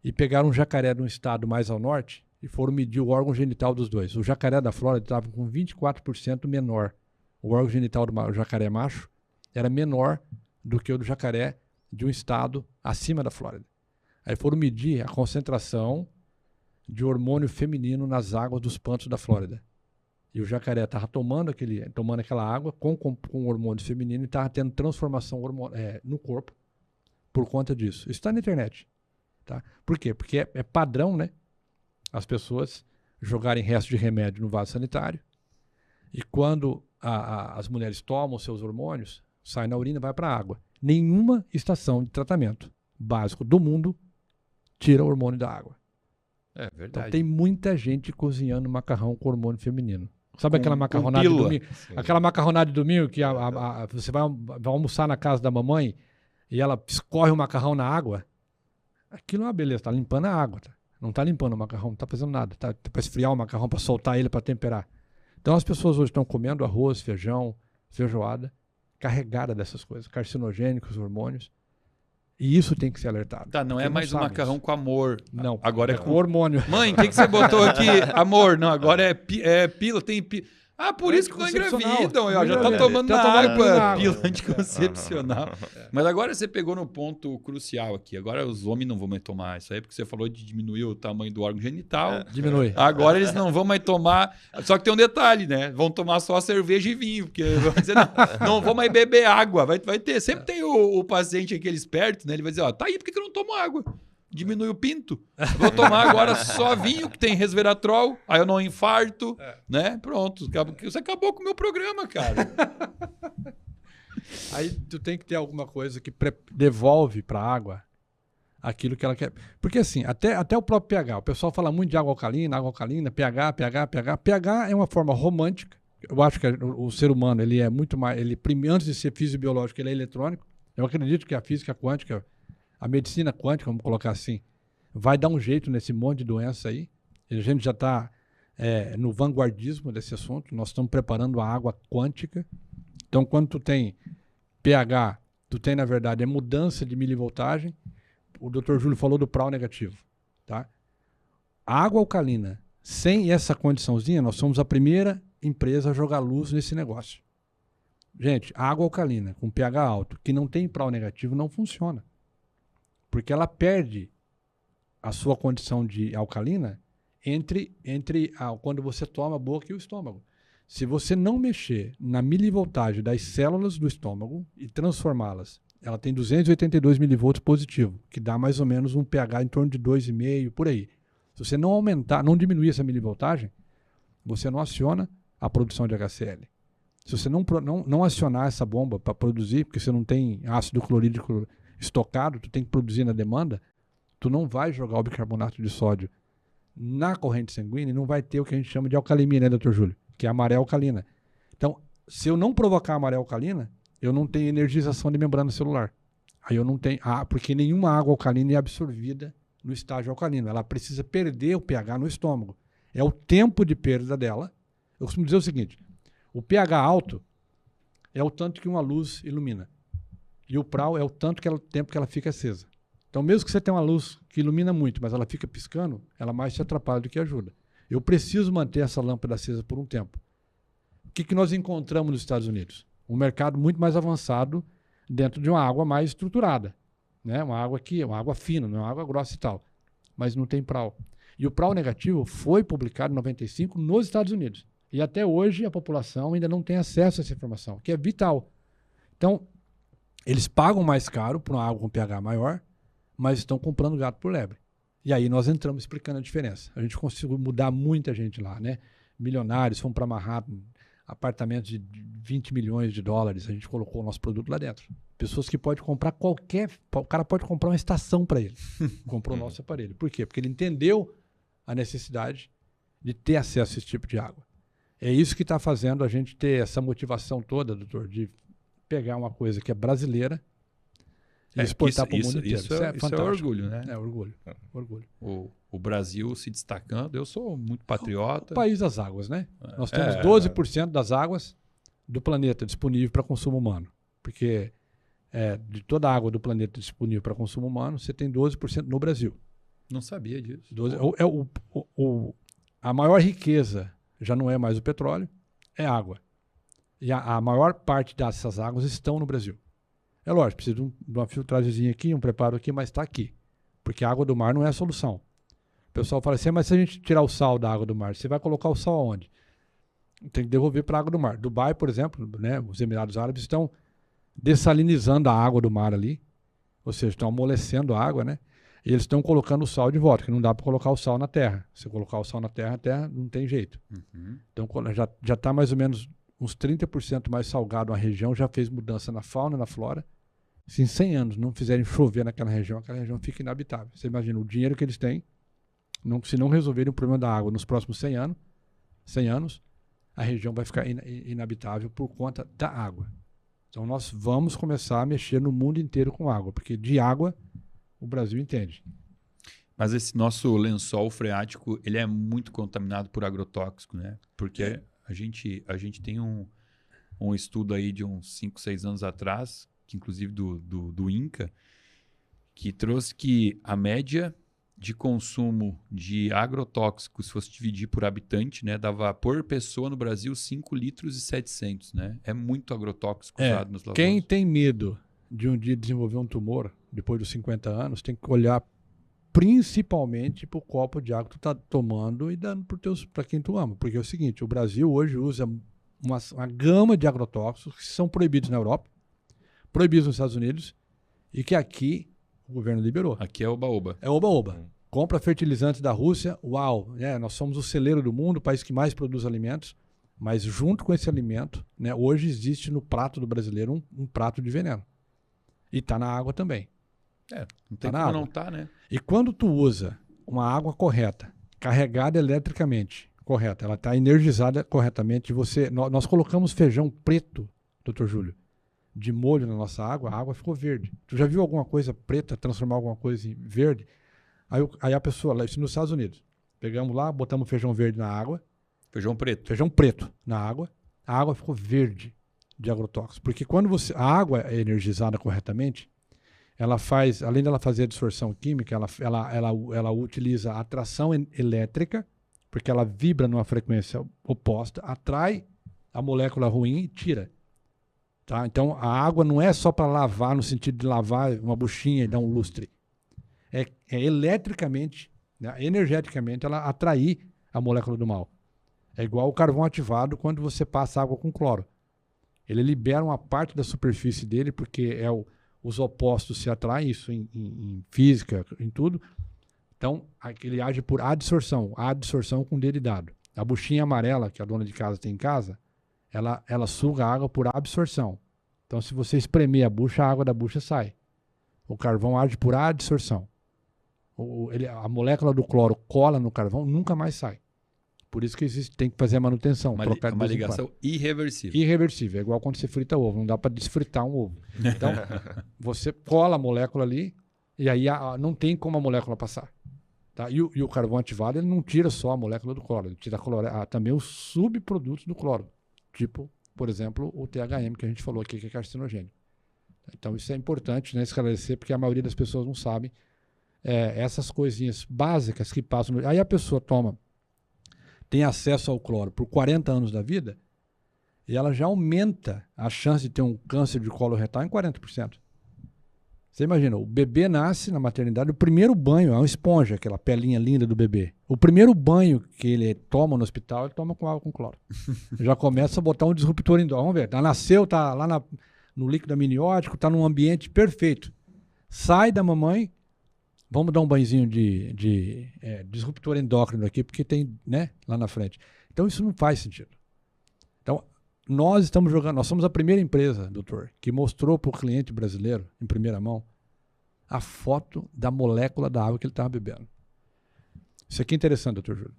e pegaram um jacaré de um estado mais ao norte e foram medir o órgão genital dos dois. O jacaré da Flórida estava com 24% menor. O órgão genital do jacaré macho era menor do que o do jacaré de um estado acima da Flórida. Aí foram medir a concentração de hormônio feminino nas águas dos pântanos da Flórida. E o jacaré estava tomando aquela água com hormônio feminino e estava tendo transformação no corpo por conta disso. Isso está na internet. Tá? Por quê? Porque é padrão, né? As pessoas jogarem resto de remédio no vaso sanitário e quando as mulheres tomam seus hormônios, sai na urina e vai para a água. Nenhuma estação de tratamento básico do mundo tira o hormônio da água. É verdade. Então tem muita gente cozinhando macarrão com hormônio feminino. Sabe aquela macarronada de domingo? Sim. Aquela macarronada de domingo que você vai almoçar na casa da mamãe e ela escorre o macarrão na água Aquilo é uma beleza, tá limpando a água, tá? Não tá limpando o macarrão, não tá fazendo nada, tá para esfriar o macarrão, para soltar ele, para temperar. Então as pessoas hoje estão comendo arroz, feijão, feijoada, carregada dessas coisas, carcinogênicos, hormônios. E isso tem que ser alertado. Tá, não é mais um macarrão com amor. Não, agora é com hormônio. Mãe, o que você botou aqui? Amor, não, agora é pila, tem pila. Ah, por isso que não engravidam. Já tá tomando água, pila anticoncepcional. Mas agora você pegou no ponto crucial aqui. Agora os homens não vão mais tomar isso aí, porque você falou de diminuir o tamanho do órgão genital. Diminui. Agora eles não vão mais tomar. Só que tem um detalhe, né? Vão tomar só cerveja e vinho, porque vão dizer, não vão mais beber água. Vai ter, sempre tem o paciente aquele esperto, né? Ele vai dizer, ó, tá aí, por que eu não tomo água? Diminui o pinto. Vou tomar agora só vinho que tem resveratrol, aí eu não infarto, né? Pronto. Você acabou com o meu programa, cara. Aí tu tem que ter alguma coisa que devolve para a água aquilo que ela quer. Porque assim, até o próprio pH. O pessoal fala muito de água alcalina, pH. pH é uma forma romântica. Eu acho que o ser humano, ele é muito mais... antes de ser fisibiológico, ele é eletrônico. Eu acredito que a física quântica... A medicina quântica, vamos colocar assim, vai dar um jeito nesse monte de doença aí. A gente já está no vanguardismo desse assunto. Nós estamos preparando a água quântica. Então, quando tu tem pH, tu tem, na verdade, mudança de milivoltagem. O Dr. Júlio falou do PRAL negativo. Tá? A água alcalina, sem essa condiçãozinha, nós somos a primeira empresa a jogar luz nesse negócio. Gente, a água alcalina com pH alto, que não tem PRAL negativo, não funciona. Porque ela perde a sua condição de alcalina entre quando você toma a boca e o estômago. Se você não mexer na milivoltagem das células do estômago e transformá-las, ela tem 282 milivolts positivo, que dá mais ou menos um pH em torno de 2,5, por aí. Se você não aumentar, não diminuir essa milivoltagem, você não aciona a produção de HCl. Se você não acionar essa bomba para produzir, porque você não tem ácido clorídrico estocado, tu tem que produzir na demanda, tu não vai jogar o bicarbonato de sódio na corrente sanguínea e não vai ter o que a gente chama de alcalemia, né, Dr. Júlio? Que é a maré alcalina. Então, se eu não provocar a maré alcalina, eu não tenho energização de membrana celular. Aí eu não tenho... porque nenhuma água alcalina é absorvida no estágio alcalino. Ela precisa perder o pH no estômago. É o tempo de perda dela. Eu costumo dizer o seguinte, o pH alto é o tanto que uma luz ilumina. E o PRAL é o tempo que ela fica acesa. Então, mesmo que você tenha uma luz que ilumina muito, mas ela fica piscando, ela mais te atrapalha do que ajuda. Eu preciso manter essa lâmpada acesa por um tempo. O que nós encontramos nos Estados Unidos? Um mercado muito mais avançado dentro de uma água mais estruturada. Né? Uma água fina, não é uma água grossa e tal. Mas não tem PRAL. E o PRAL negativo foi publicado em 95 nos Estados Unidos. E até hoje a população ainda não tem acesso a essa informação, que é vital. Então, eles pagam mais caro por uma água com pH maior, mas estão comprando gato por lebre. E aí nós entramos explicando a diferença. A gente conseguiu mudar muita gente lá, né? Milionários, fomos para Manhattan, apartamentos de 20 milhões de dólares, a gente colocou o nosso produto lá dentro. Pessoas que podem comprar o cara pode comprar uma estação para ele. Comprou o nosso aparelho. Por quê? Porque ele entendeu a necessidade de ter acesso a esse tipo de água. É isso que está fazendo a gente ter essa motivação toda, doutor, de pegar uma coisa que é brasileira e exportar para o mundo inteiro. Isso é fantástico. Isso é orgulho, né? É orgulho. Orgulho. O Brasil se destacando. Eu sou muito patriota. O país das águas, né? Nós temos 12% das águas do planeta disponível para consumo humano. Porque de toda a água do planeta disponível para consumo humano, você tem 12% no Brasil. Não sabia disso. A maior riqueza já não é mais o petróleo, é água. E a maior parte dessas águas estão no Brasil. É lógico, precisa de uma filtragemzinha aqui, um preparo aqui, mas está aqui. Porque a água do mar não é a solução. O pessoal fala assim, mas se a gente tirar o sal da água do mar, você vai colocar o sal aonde? Tem que devolver para a água do mar. Dubai, por exemplo, né, os Emirados Árabes estão dessalinizando a água do mar ali, ou seja, estão amolecendo a água, né? E eles estão colocando o sal de volta, que não dá para colocar o sal na terra. Se colocar o sal na terra, a terra não tem jeito. Uhum. Então já está mais ou menos uns 30% mais salgado a região, já fez mudança na fauna, na flora. Se em 100 anos não fizerem chover naquela região, aquela região fica inabitável. Você imagina o dinheiro que eles têm, se não resolverem o problema da água nos próximos 100 anos, a região vai ficar inabitável por conta da água. Então nós vamos começar a mexer no mundo inteiro com água, porque de água o Brasil entende. Mas esse nosso lençol freático, ele é muito contaminado por agrotóxico, né? Porque a gente tem um estudo aí de uns 5, 6 anos atrás, que inclusive do INCA, que trouxe que a média de consumo de agrotóxicos, se fosse dividir por habitante, né, dava por pessoa no Brasil 5 litros e 700, né? É muito agrotóxico usado nos lavouras. Quem tem medo de um dia desenvolver um tumor, depois dos 50 anos, tem que olhar principalmente para o copo de água que tu está tomando e dando para quem tu ama. Porque é o seguinte, o Brasil hoje usa uma gama de agrotóxicos que são proibidos na Europa, proibidos nos Estados Unidos e que aqui o governo liberou. Aqui é oba-oba. É oba-oba. Compra fertilizantes da Rússia, uau, né? Nós somos o celeiro do mundo, o país que mais produz alimentos, mas junto com esse alimento, né, hoje existe no prato do brasileiro um prato de veneno. E está na água também. Não tem Tá na como água. não tá, né? E quando tu usa uma água correta, carregada eletricamente, correta, ela está energizada corretamente, nós colocamos feijão preto, Dr. Júlio, de molho na nossa água, a água ficou verde. Tu já viu alguma coisa preta transformar alguma coisa em verde? Aí a pessoa, isso nos Estados Unidos, pegamos lá, botamos feijão verde na água, Feijão feijão preto na água, a água ficou verde de agrotóxico. Porque quando a água é energizada corretamente, ela faz, além dela fazer a absorção química, ela utiliza a atração elétrica, porque ela vibra numa frequência oposta, atrai a molécula ruim e tira. Tá? Então, a água não é só para lavar, no sentido de lavar uma buchinha e dar um lustre. É eletricamente, né, energeticamente, ela atrair a molécula do mal. É igual o carvão ativado quando você passa água com cloro. Ele libera uma parte da superfície dele, porque os opostos se atraem, isso em física, em tudo. Então, ele age por adsorção com dedo dado. A buchinha amarela que a dona de casa tem em casa, ela suga a água por absorção. Então, se você espremer a bucha, a água da bucha sai. O carvão age por adsorção. A molécula do cloro cola no carvão, nunca mais sai. Por isso que tem que fazer a manutenção. Uma ligação irreversível. Irreversível. É igual quando você frita ovo. Não dá para desfritar um ovo. Então, você cola a molécula ali e aí não tem como a molécula passar. Tá? E o carvão ativado, ele não tira só a molécula do cloro. Ele tira também os subprodutos do cloro. Tipo, por exemplo, o THM, que a gente falou aqui, que é carcinogênico. Então, isso é importante, né, esclarecer, porque a maioria das pessoas não sabe essas coisinhas básicas que passam. Aí a pessoa tem acesso ao cloro por 40 anos da vida e ela já aumenta a chance de ter um câncer de colo retal em 40%. Você imagina, o bebê nasce na maternidade, o primeiro banho é uma esponja, aquela pelinha linda do bebê. O primeiro banho que ele toma no hospital, ele toma com água com cloro. Já começa a botar um disruptor endócrino. Vamos ver, nasceu, tá lá no líquido amniótico, tá num ambiente perfeito. Sai da mamãe, vamos dar um banhozinho de disruptor endócrino aqui, porque tem, né, lá na frente. Então isso não faz sentido. Então, nós somos a primeira empresa, doutor, que mostrou para o cliente brasileiro, em primeira mão, a foto da molécula da água que ele estava bebendo. Isso aqui é interessante, doutor Júlio.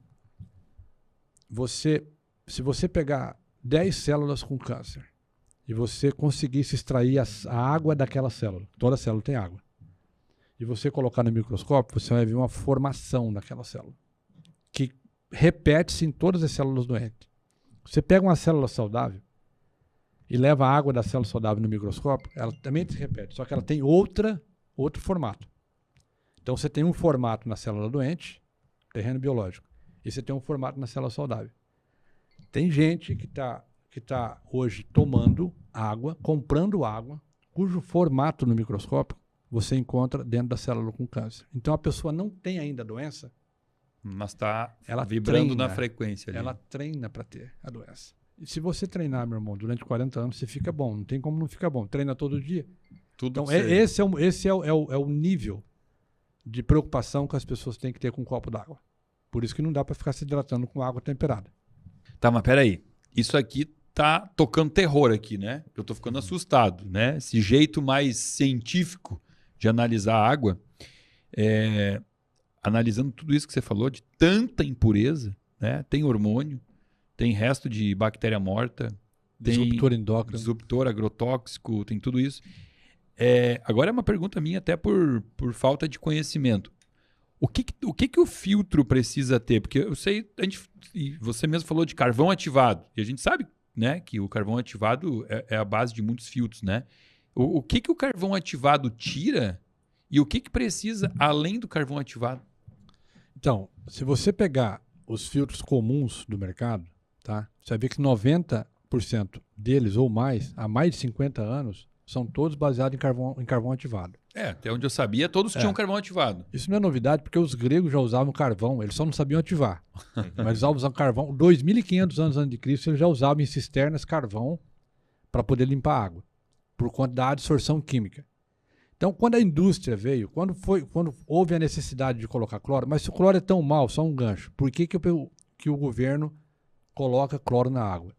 Se você pegar 10 células com câncer e você conseguisse extrair a água daquela célula, toda célula tem água, e você colocar no microscópio, você vai ver uma formação naquela célula, que repete-se em todas as células doentes. Você pega uma célula saudável e leva a água da célula saudável no microscópio, ela também se repete, só que ela tem outro formato. Então você tem um formato na célula doente, terreno biológico, e você tem um formato na célula saudável. Tem gente que tá hoje tomando água, comprando água, cujo formato no microscópio você encontra dentro da célula com câncer. Então a pessoa não tem ainda a doença, mas está treina, vibrando na frequência ali. Ela treina para ter a doença. E se você treinar, meu irmão, durante 40 anos, você fica bom. Não tem como não ficar bom. Treina todo dia. Então, esse é o nível de preocupação que as pessoas têm que ter com um copo d'água. Por isso que não dá para ficar se hidratando com água temperada. Tá, mas peraí. Isso aqui tá tocando terror aqui, né? Eu tô ficando assustado, né? Esse jeito mais científico de analisar a água, analisando tudo isso que você falou, de tanta impureza, né? Tem hormônio, tem resto de bactéria morta, tem disruptor endócrino, disruptor agrotóxico, tem tudo isso. Agora é uma pergunta minha até por falta de conhecimento. O que o filtro precisa ter? Porque eu sei, e você mesmo falou de carvão ativado, e a gente sabe, né, que o carvão ativado é a base de muitos filtros, né? O que o carvão ativado tira e o que precisa além do carvão ativado? Então, se você pegar os filtros comuns do mercado, tá? Você vai ver que 90% deles ou mais, há mais de 50 anos, são todos baseados em carvão ativado. Até onde eu sabia, todos tinham carvão ativado. Isso não é novidade, porque os gregos já usavam carvão, eles só não sabiam ativar. Mas eles usavam carvão. 2.500 anos antes de Cristo, eles já usavam em cisternas carvão para poder limpar a água, por conta da adsorção química. Então, quando a indústria veio, quando houve a necessidade de colocar cloro, mas se o cloro é tão mal, só um gancho, por que o governo coloca cloro na água?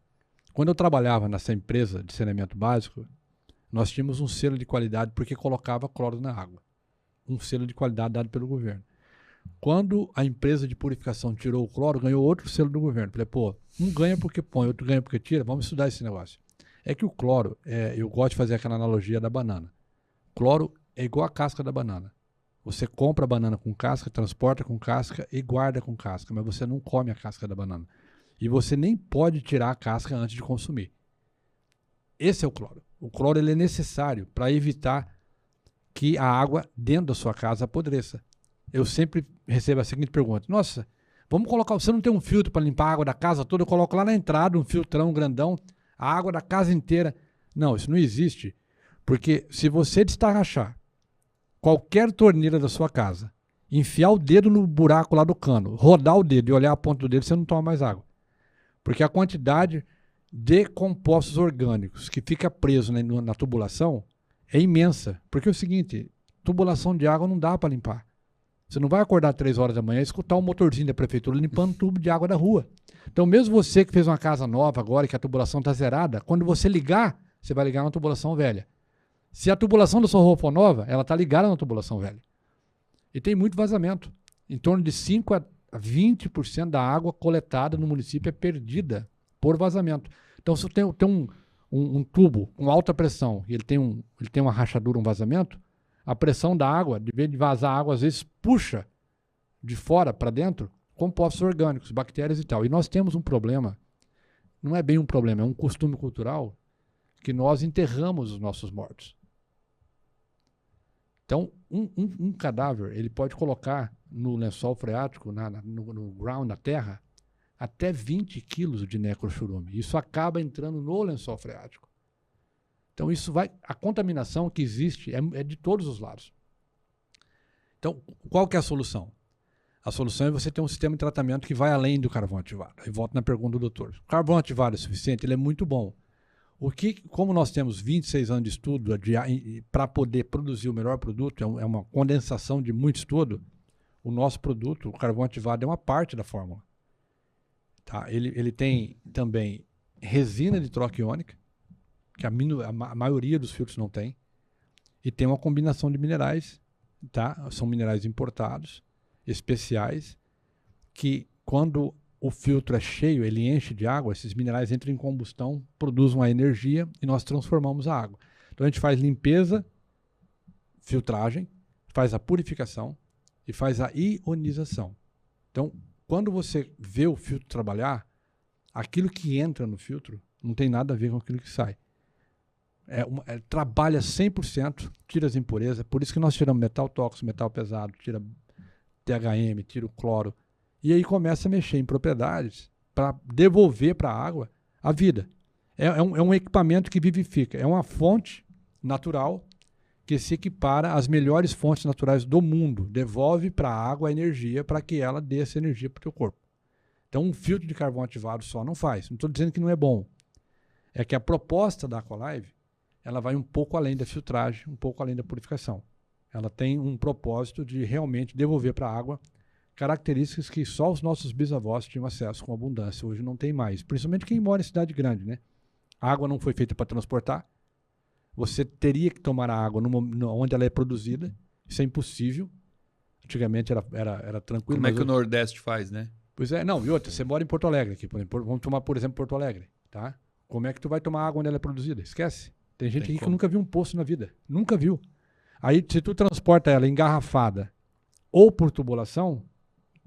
Quando eu trabalhava nessa empresa de saneamento básico, nós tínhamos um selo de qualidade porque colocava cloro na água. Um selo de qualidade dado pelo governo. Quando a empresa de purificação tirou o cloro, ganhou outro selo do governo. Falei, um ganha porque põe, outro ganha porque tira, vamos estudar esse negócio. É que o cloro, eu gosto de fazer aquela analogia da banana. Cloro é igual a casca da banana. Você compra a banana com casca, transporta com casca e guarda com casca, mas você não come a casca da banana. E você nem pode tirar a casca antes de consumir. Esse é o cloro. O cloro ele é necessário para evitar que a água dentro da sua casa apodreça. Eu sempre recebo a seguinte pergunta. Nossa, vamos colocar... Você não tem um filtro para limpar a água da casa toda? Eu coloco lá na entrada um filtrão grandão, a água da casa inteira. Não, isso não existe. Porque se você destarrachar qualquer torneira da sua casa, enfiar o dedo no buraco lá do cano, rodar o dedo e olhar a ponta do dedo, você não toma mais água. Porque a quantidade de compostos orgânicos que fica preso na tubulação é imensa. Porque é o seguinte, tubulação de água não dá para limpar. Você não vai acordar 3 horas da manhã e escutar um motorzinho da prefeitura limpando tubo de água da rua. Então mesmo você que fez uma casa nova agora, que a tubulação está zerada, quando você ligar, você vai ligar na tubulação velha. Se a tubulação da sua rua for nova, ela está ligada na tubulação velha. E tem muito vazamento. Em torno de 5 a 20% da água coletada no município é perdida por vazamento. Então, se tem um tubo com alta pressão e ele tem uma rachadura, um vazamento, a pressão da água, de vez de vazar água, às vezes puxa de fora para dentro compostos orgânicos, bactérias e tal. E nós temos um problema, não é bem um problema, é um costume cultural, que nós enterramos os nossos mortos. Então, um cadáver, ele pode colocar no lençol freático, no ground, na terra, até 20 quilos de necrochurume. Isso acaba entrando no lençol freático. Então, a contaminação que existe é de todos os lados. Então, qual que é a solução? A solução é você ter um sistema de tratamento que vai além do carvão ativado. Aí volto na pergunta do doutor. O carvão ativado é suficiente? Ele é muito bom. Como nós temos 26 anos de estudo para poder produzir o melhor produto, é uma condensação de muito estudo, o nosso produto, o carvão ativado, é uma parte da fórmula. Tá? Ele tem também resina de troca iônica, que a maioria dos filtros não tem, e tem uma combinação de minerais, tá? São minerais importados, especiais, que quando o filtro é cheio, ele enche de água, esses minerais entram em combustão, produzem uma energia e nós transformamos a água. Então a gente faz limpeza, filtragem, faz a purificação e faz a ionização. Então, quando você vê o filtro trabalhar, aquilo que entra no filtro não tem nada a ver com aquilo que sai. Trabalha 100%, tira as impurezas, por isso que nós tiramos metal tóxico, metal pesado, tira THM, tira o cloro, e aí começa a mexer em propriedades para devolver para a água a vida. É um equipamento que vivifica, é uma fonte natural que se equipara às melhores fontes naturais do mundo, devolve para a água a energia para que ela dê essa energia para o teu corpo. Então um filtro de carvão ativado só não faz, não estou dizendo que não é bom. É que a proposta da Aqualive, ela vai um pouco além da filtragem, um pouco além da purificação. Ela tem um propósito de realmente devolver para a água características que só os nossos bisavós tinham acesso com abundância. Hoje não tem mais, principalmente quem mora em cidade grande, né? A água não foi feita para transportar. Você teria que tomar a água onde ela é produzida. Isso é impossível. Antigamente era tranquilo. Como é que o Nordeste faz, né? Pois é, não. E outra, você mora em Porto Alegre aqui, por exemplo. Vamos tomar, por exemplo, Porto Alegre, tá? Como é que tu vai tomar água onde ela é produzida? Esquece. Tem gente aqui que nunca viu um poço na vida. Nunca viu. Aí, se tu transporta ela engarrafada ou por tubulação,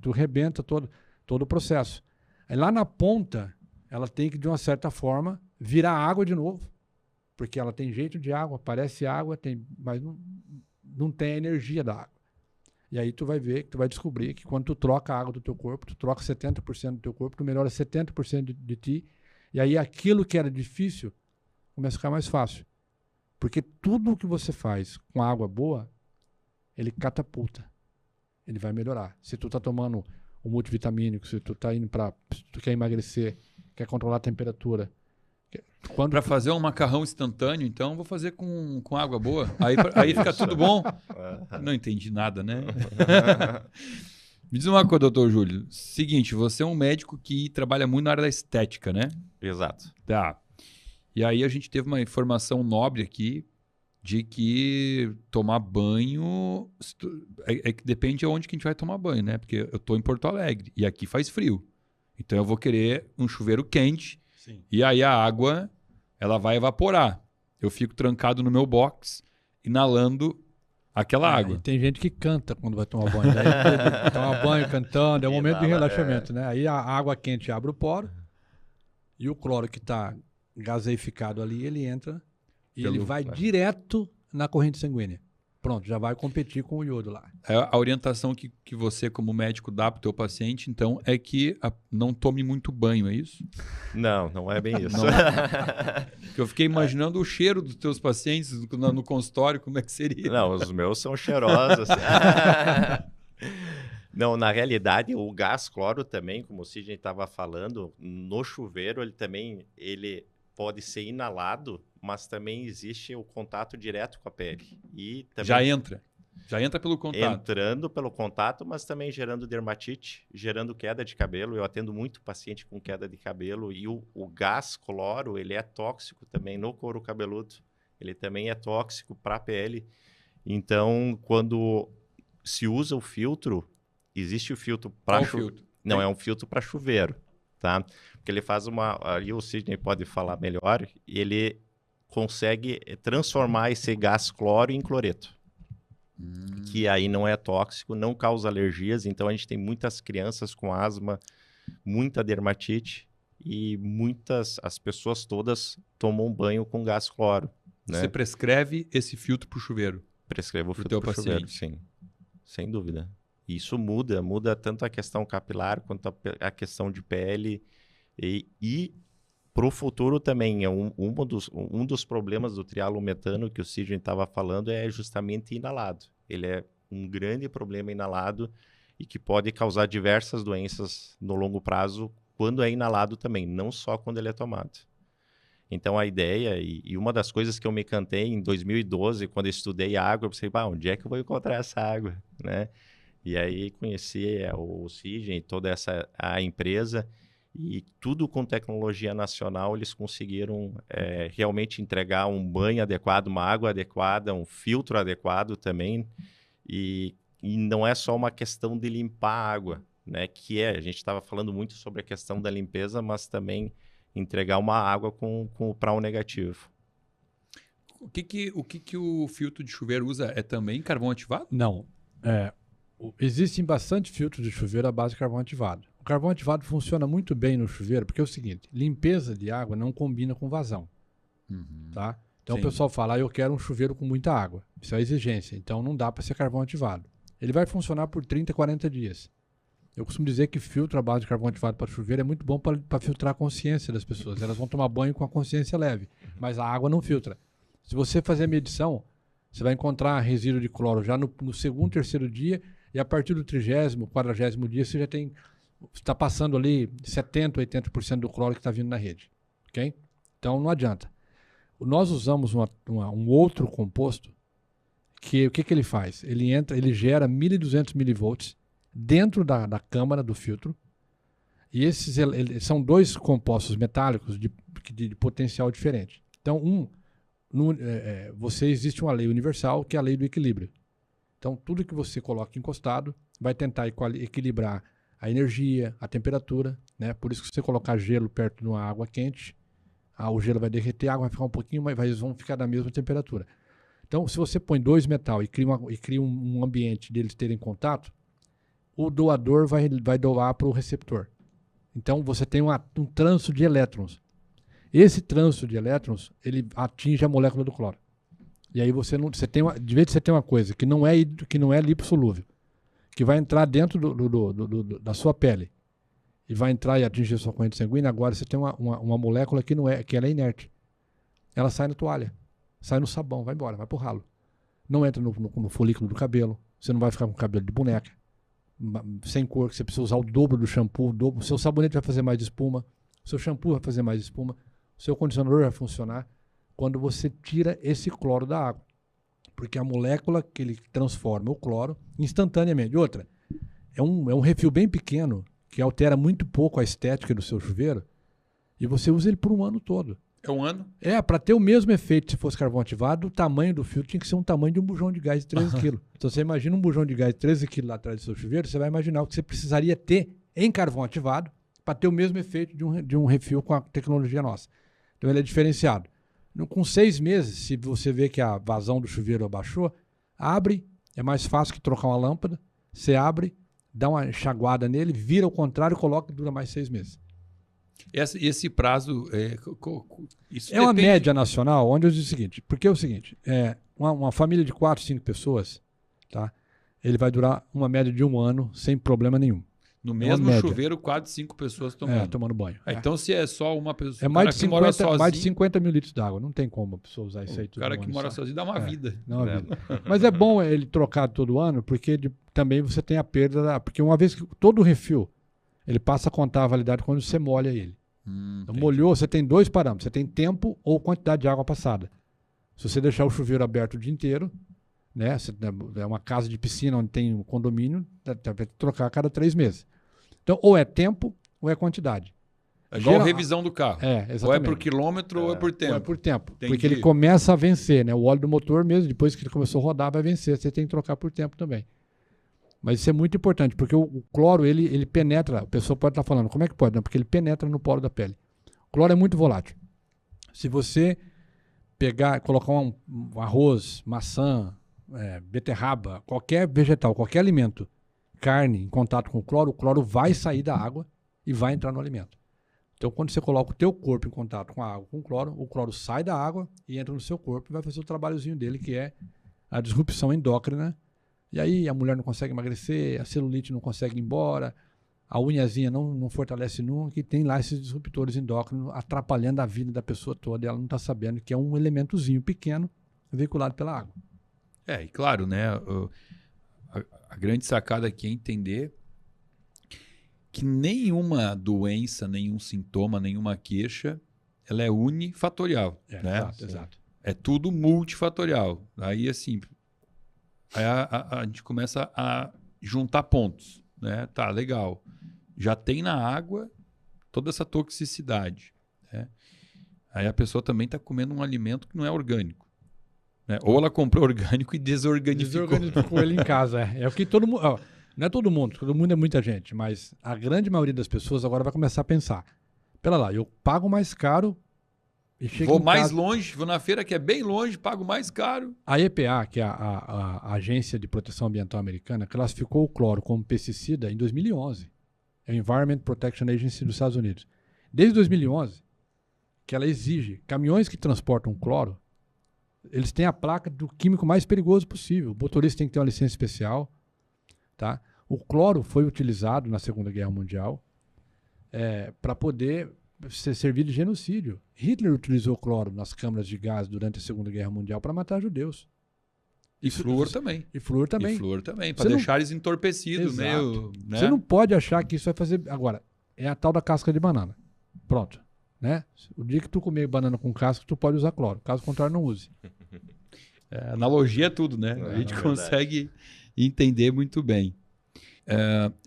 tu rebenta todo o processo. Aí lá na ponta, ela tem que, de uma certa forma, virar água de novo. Porque ela tem jeito de água, parece água, mas não tem a energia da água. E aí tu vai ver, tu vai descobrir que quando tu troca a água do teu corpo, tu troca 70% do teu corpo, tu melhora 70% de ti. E aí aquilo que era difícil começa a ficar mais fácil. Porque tudo que você faz com água boa, ele catapulta. Ele vai melhorar. Se tu tá tomando um multivitamínico, se tu tá indo se tu quer emagrecer, quer controlar a temperatura. Para fazer um macarrão instantâneo, então, vou fazer com água boa. Aí fica tudo bom. Não entendi nada, né? Me diz uma coisa, doutor Júlio. Seguinte, você é um médico que trabalha muito na área da estética, né? Exato. Tá. E aí a gente teve uma informação nobre aqui de que tomar banho é que depende de onde que a gente vai tomar banho, né? Porque eu tô em Porto Alegre e aqui faz frio. Então eu vou querer um chuveiro quente. Sim. E aí a água, ela vai evaporar. Eu fico trancado no meu box, inalando aquela água. E tem gente que canta quando vai tomar banho. Né? Toma banho cantando, é um momento de relaxamento, né? Aí a água quente abre o poro e o cloro que está gaseificado ali, ele entra e ele vai direto na corrente sanguínea. Pronto, já vai competir com o iodo lá. A orientação que você, como médico, dá para o teu paciente, então, é que não tome muito banho, é isso? Não é bem isso. Porque eu fiquei imaginando o cheiro dos teus pacientes no consultório, como é que seria? Não, os meus são cheirosos. Não, na realidade, o gás cloro também, como o Sidney estava falando, no chuveiro ele pode ser inalado, mas também existe o contato direto com a pele. E também Já entra pelo contato. Entrando pelo contato, mas também gerando dermatite, gerando queda de cabelo. Eu atendo muito paciente com queda de cabelo e o gás cloro, ele é tóxico também no couro cabeludo. Ele também é tóxico para a pele. Então, quando se usa o filtro, existe o filtro para chuveiro. Não, é um filtro para chuveiro, tá? Porque ele faz ali o Sidney pode falar melhor, ele consegue transformar esse gás cloro em cloreto. Que aí não é tóxico, não causa alergias. Então a gente tem muitas crianças com asma, muita dermatite e as pessoas todas tomam banho com gás cloro. Né? Você prescreve esse filtro para o chuveiro? Prescrevo o filtro para o chuveiro, sim. Sem dúvida. Isso muda tanto a questão capilar quanto a questão de pele. E para o futuro também, um dos problemas do trialometano que o Sidney estava falando é justamente inalado. Ele é um grande problema inalado e que pode causar diversas doenças no longo prazo quando é inalado também, não só quando ele é tomado. Então a ideia, e uma das coisas que eu me encantei em 2012, quando eu estudei água, eu pensei, onde é que eu vou encontrar essa água? Né? E aí conheci o Sidney, toda a empresa. E tudo com tecnologia nacional, eles conseguiram realmente entregar um banho adequado, uma água adequada, um filtro adequado também. E não é só uma questão de limpar a água, né? A gente estava falando muito sobre a questão da limpeza, mas também entregar uma água com o prão negativo. O que o filtro de chuveiro usa? É também carvão ativado? Não. Existem bastante filtros de chuveiro à base de carvão ativado. O carvão ativado funciona muito bem no chuveiro, porque é o seguinte, limpeza de água não combina com vazão. Tá? Então o pessoal fala, eu quero um chuveiro com muita água. Isso é exigência, então não dá para ser carvão ativado. Ele vai funcionar por 30, 40 dias. Eu costumo dizer que filtro à base de carvão ativado para chuveiro é muito bom para filtrar a consciência das pessoas. Elas vão tomar banho com a consciência leve, mas a água não filtra. Se você fazer a medição, você vai encontrar resíduo de cloro já no segundo, terceiro dia, e a partir do 30º, 40º dia, você já está passando ali 70%, 80% do cloro que está vindo na rede. Okay? Então não adianta. Nós usamos um outro composto que o que ele faz? Ele gera 1.200 milivolts dentro da câmara do filtro. E esses são dois compostos metálicos de potencial diferente. Então, existe uma lei universal, que é a lei do equilíbrio. Então, tudo que você coloca encostado vai tentar equilibrar a energia, a temperatura, né? Por isso que se você colocar gelo perto de uma água quente, o gelo vai derreter, a água vai ficar um pouquinho, mas eles vão ficar na mesma temperatura. Então, se você põe dois metal e cria um ambiente deles terem contato, o doador vai doar para o receptor. Então, você tem um trânsito de elétrons. Esse trânsito de elétrons, ele atinge a molécula do cloro. E aí de vez você tem uma coisa que não é lipossolúvel, que vai entrar dentro da sua pele e vai entrar e atingir a sua corrente sanguínea, agora você tem uma molécula que ela é inerte. Ela sai na toalha, sai no sabão, vai embora, vai pro ralo. Não entra no folículo do cabelo, você não vai ficar com cabelo de boneca, sem cor, que você precisa usar o dobro do shampoo, o seu sabonete vai fazer mais espuma, o seu shampoo vai fazer mais espuma, o seu condicionador vai funcionar quando você tira esse cloro da água. Porque a molécula que ele transforma o cloro instantaneamente. Outra, é um refil bem pequeno que altera muito pouco a estética do seu chuveiro e você usa ele por um ano todo. É um ano? Para ter o mesmo efeito se fosse carvão ativado, o tamanho do filtro tinha que ser um tamanho de um bujão de gás de 13 kg. Então você imagina um bujão de gás de 13 kg lá atrás do seu chuveiro, você vai imaginar o que você precisaria ter em carvão ativado para ter o mesmo efeito de um refil com a tecnologia nossa. Então ele é diferenciado. Com 6 meses, se você vê que a vazão do chuveiro abaixou, abre, é mais fácil que trocar uma lâmpada, você abre, dá uma enxaguada nele, vira ao contrário, coloca e dura mais 6 meses. Esse prazo... Isso uma média nacional, onde eu digo o seguinte, porque é o seguinte, uma família de 4, 5 pessoas, tá? Ele vai durar uma média de 1 ano sem problema nenhum. No mesmo chuveiro, 4, 5 pessoas tomando banho. Então, se é só uma pessoa... É mais de 50 mil litros d'água. Não tem como a pessoa usar isso aí tudo. O cara que mora sozinho dá uma vida. Dá uma vida. Mas é bom ele trocar todo ano, porque também você tem a perda... Porque uma vez que todo refil, ele passa a contar a validade quando você molha ele. Então, molhou, você tem 2 parâmetros. Você tem tempo ou quantidade de água passada. Se você deixar o chuveiro aberto o dia inteiro, né? É uma casa de piscina onde tem um condomínio, vai trocar a cada 3 meses. Então, ou é tempo ou é quantidade. É igual a revisão do carro. Exatamente. Ou é por quilômetro ou é por tempo. Ou é por tempo. Entendi. Porque ele começa a vencer, né? O óleo do motor mesmo, depois que ele começou a rodar, vai vencer. Você tem que trocar por tempo também. Mas isso é muito importante, porque o cloro, ele penetra. A pessoa pode estar falando, como é que pode? Não, porque ele penetra no poro da pele. O cloro é muito volátil. Se você colocar um arroz, maçã, beterraba, qualquer vegetal, qualquer alimento, carne em contato com o cloro vai sair da água e vai entrar no alimento. Então, quando você coloca o teu corpo em contato com a água, com o cloro sai da água e entra no seu corpo e vai fazer o trabalhozinho dele, que é a disrupção endócrina. E aí a mulher não consegue emagrecer, a celulite não consegue ir embora, a unhazinha não fortalece nunca, e tem lá esses disruptores endócrinos atrapalhando a vida da pessoa toda e ela não está sabendo que é um elementozinho pequeno veiculado pela água. E claro, né? A grande sacada aqui é entender que nenhuma doença, nenhum sintoma, nenhuma queixa, ela é unifatorial. Né? Exato. É tudo multifatorial. Aí, assim, a gente começa a juntar pontos. Né? Tá, legal. Já tem na água toda essa toxicidade. Né? Aí a pessoa também está comendo um alimento que não é orgânico. Né? Ou ela comprou orgânico e desorganificou ele em casa. É o que todo mundo... não é todo mundo é muita gente, mas a grande maioria das pessoas agora vai começar a pensar, pera lá, eu pago mais caro e chego vou mais longe, vou na feira que é bem longe, pago mais caro. A EPA, que é a Agência de Proteção Ambiental Americana, classificou o cloro como pesticida em 2011. É o Environment Protection Agency dos Estados Unidos. Desde 2011, que ela exige caminhões que transportam cloro, eles têm a placa do químico mais perigoso possível. O motorista tem que ter uma licença especial. Tá? O cloro foi utilizado na Segunda Guerra Mundial para poder ser servido de genocídio. Hitler utilizou cloro nas câmaras de gás durante a Segunda Guerra Mundial para matar judeus. E flúor também. E flúor também. Para deixar eles entorpecidos. Meio, né? Você não pode achar que isso vai fazer... Agora, é a tal da casca de banana. Pronto. Né? O dia que tu comer banana com casca, tu pode usar cloro. Caso contrário, não use. Analogia é tudo, né? A gente consegue entender muito bem.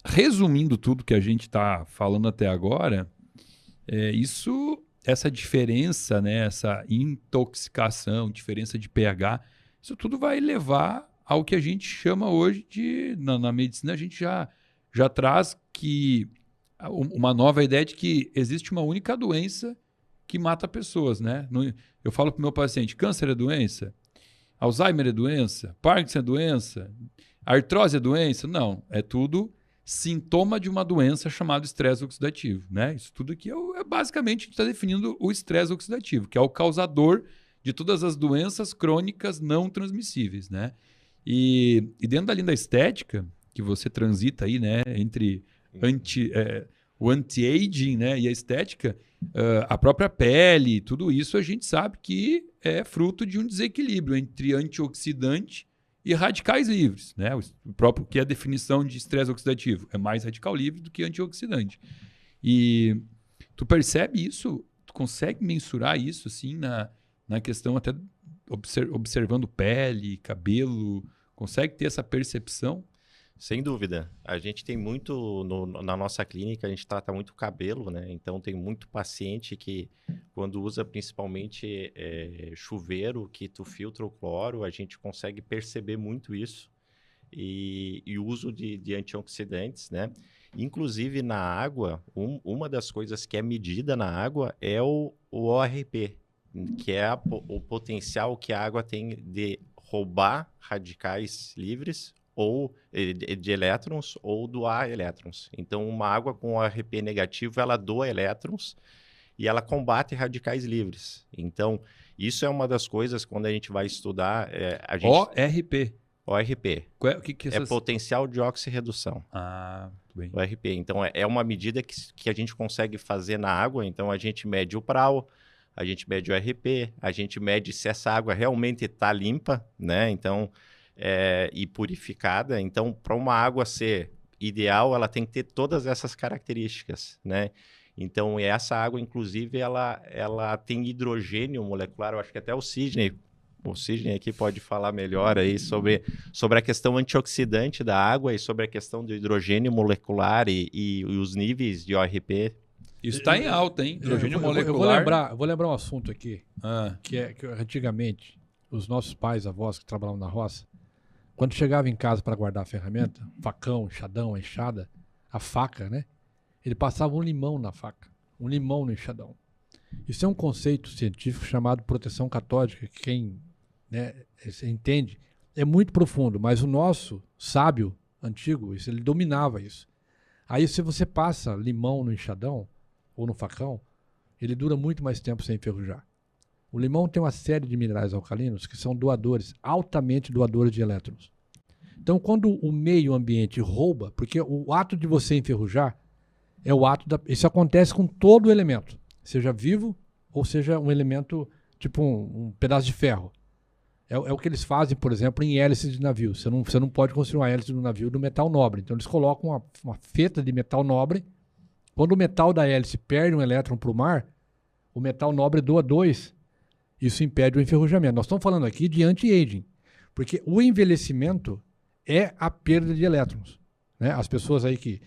Resumindo tudo que a gente está falando até agora, essa diferença, né? Essa intoxicação, diferença de pH, isso tudo vai levar ao que a gente chama hoje de... Na medicina, a gente já traz que... uma nova ideia de que existe uma única doença que mata pessoas, né? Eu falo para o meu paciente, câncer é doença? Alzheimer é doença? Parkinson é doença? Artrose é doença? Não, é tudo sintoma de uma doença chamada estresse oxidativo, né? Isso tudo aqui basicamente está definindo o estresse oxidativo, que é o causador de todas as doenças crônicas não transmissíveis, né? E dentro da linha da estética, que você transita aí, né, entre o anti-aging, né, e a estética, a própria pele, tudo isso a gente sabe que é fruto de um desequilíbrio entre antioxidante e radicais livres, né? O próprio que é a definição de estresse oxidativo é mais radical livre do que antioxidante. E tu percebe isso? Tu consegue mensurar isso assim na questão até observando pele, cabelo, consegue ter essa percepção? Sem dúvida. A gente tem muito, na nossa clínica, a gente trata muito cabelo, né? Então, tem muito paciente que, quando usa principalmente chuveiro, que tu filtra o cloro, a gente consegue perceber muito isso. E o uso de antioxidantes, né? Inclusive, na água, uma das coisas que é medida na água é o ORP, que é o potencial que a água tem de roubar radicais livres ou de elétrons ou doar elétrons. Então, uma água com ORP negativo, ela doa elétrons e ela combate radicais livres. Então, isso é uma das coisas quando a gente vai estudar... ORP. ORP. O que é potencial de oxirredução. Ah, muito bem. ORP. Então, é uma medida que a gente consegue fazer na água. Então, a gente mede o PRAL, a gente mede o ORP, a gente mede se essa água realmente está limpa, né? Então... e purificada. Então, para uma água ser ideal, ela tem que ter todas essas características, né? Então, essa água, inclusive, ela tem hidrogênio molecular. Eu acho que até o Sidney aqui pode falar melhor aí sobre a questão antioxidante da água e sobre a questão do hidrogênio molecular e os níveis de ORP. Isso está em alta, hein? Hidrogênio molecular. Eu vou lembrar um assunto aqui, que antigamente, os nossos pais, avós que trabalhavam na roça, quando chegava em casa para guardar a ferramenta, facão, enxadão, enxada, a faca, né? Ele passava um limão na faca, um limão no enxadão. Isso é um conceito científico chamado proteção catódica, que quem entende é muito profundo, mas o nosso sábio antigo, ele dominava isso. Aí se você passa limão no enxadão ou no facão, ele dura muito mais tempo sem enferrujar. O limão tem uma série de minerais alcalinos que são doadores, altamente doadores de elétrons. Então, quando o meio ambiente rouba, porque o ato de você enferrujar é o ato isso acontece com todo elemento, seja vivo ou seja um elemento tipo um pedaço de ferro. É o que eles fazem, por exemplo, em hélices de navio. Você não pode construir uma hélice do navio do metal nobre. Então, eles colocam uma feta de metal nobre. Quando o metal da hélice perde um elétron para o mar, o metal nobre doa 2. Isso impede o enferrujamento. Nós estamos falando aqui de anti-aging, porque o envelhecimento é a perda de elétrons, né? As pessoas aí que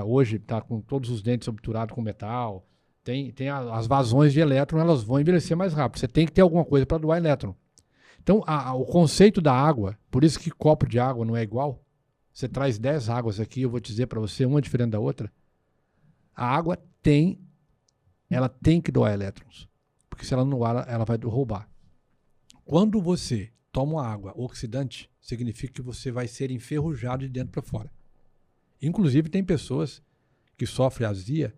hoje estão com todos os dentes obturados com metal, tem as vazões de elétron, elas vão envelhecer mais rápido. Você tem que ter alguma coisa para doar elétron. Então, o conceito da água, por isso que copo de água não é igual. Você traz 10 águas aqui, eu vou dizer para você, uma diferente da outra. A água ela tem que doar elétrons. Porque se ela não doar, ela vai roubar. Quando você toma uma água oxidante, significa que você vai ser enferrujado de dentro para fora. Inclusive, tem pessoas que sofrem azia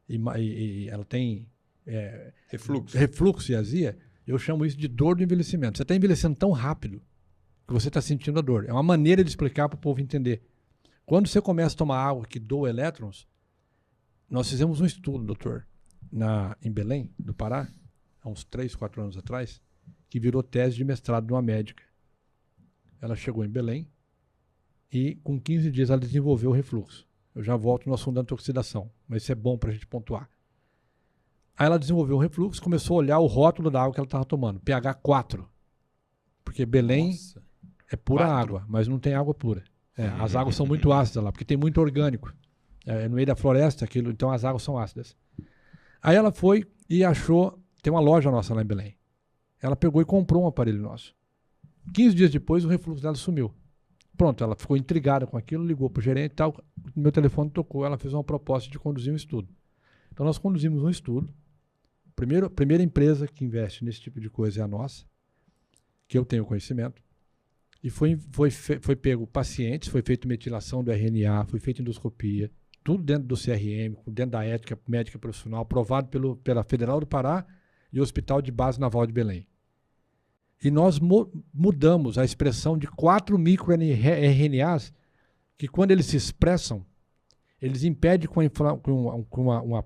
e ela tem refluxo e azia. Eu chamo isso de dor do envelhecimento. Você está envelhecendo tão rápido que você está sentindo a dor. É uma maneira de explicar para o povo entender. Quando você começa a tomar água que doa elétrons, nós fizemos um estudo, doutor, em Belém, do Pará, há uns 3, 4 anos atrás, que virou tese de mestrado de uma médica. Ela chegou em Belém e, com 15 dias, ela desenvolveu o refluxo. Eu já volto no assunto da antioxidação, mas isso é bom para a gente pontuar. Aí ela desenvolveu o refluxo, começou a olhar o rótulo da água que ela estava tomando, pH 4. Porque Belém é pura 4. água, mas não tem água pura. As águas são muito ácidas lá, porque tem muito orgânico. No meio da floresta, então as águas são ácidas. Aí ela foi e achou, tem uma loja nossa lá em Belém. Ela pegou e comprou um aparelho nosso. 15 dias depois, o refluxo dela sumiu. Pronto, ela ficou intrigada com aquilo, ligou para o gerente e tal. Meu telefone tocou, ela fez uma proposta de conduzir um estudo. Então, nós conduzimos um estudo. A primeira empresa que investe nesse tipo de coisa é a nossa, que eu tenho conhecimento. E foi pego pacientes, foi feita metilação do RNA, foi feita endoscopia, tudo dentro do CRM, dentro da ética médica profissional, aprovado pela Federal do Pará e o Hospital de Base Naval de Belém. E nós mudamos a expressão de 4 microRNAs, que quando eles se expressam, eles impedem com uma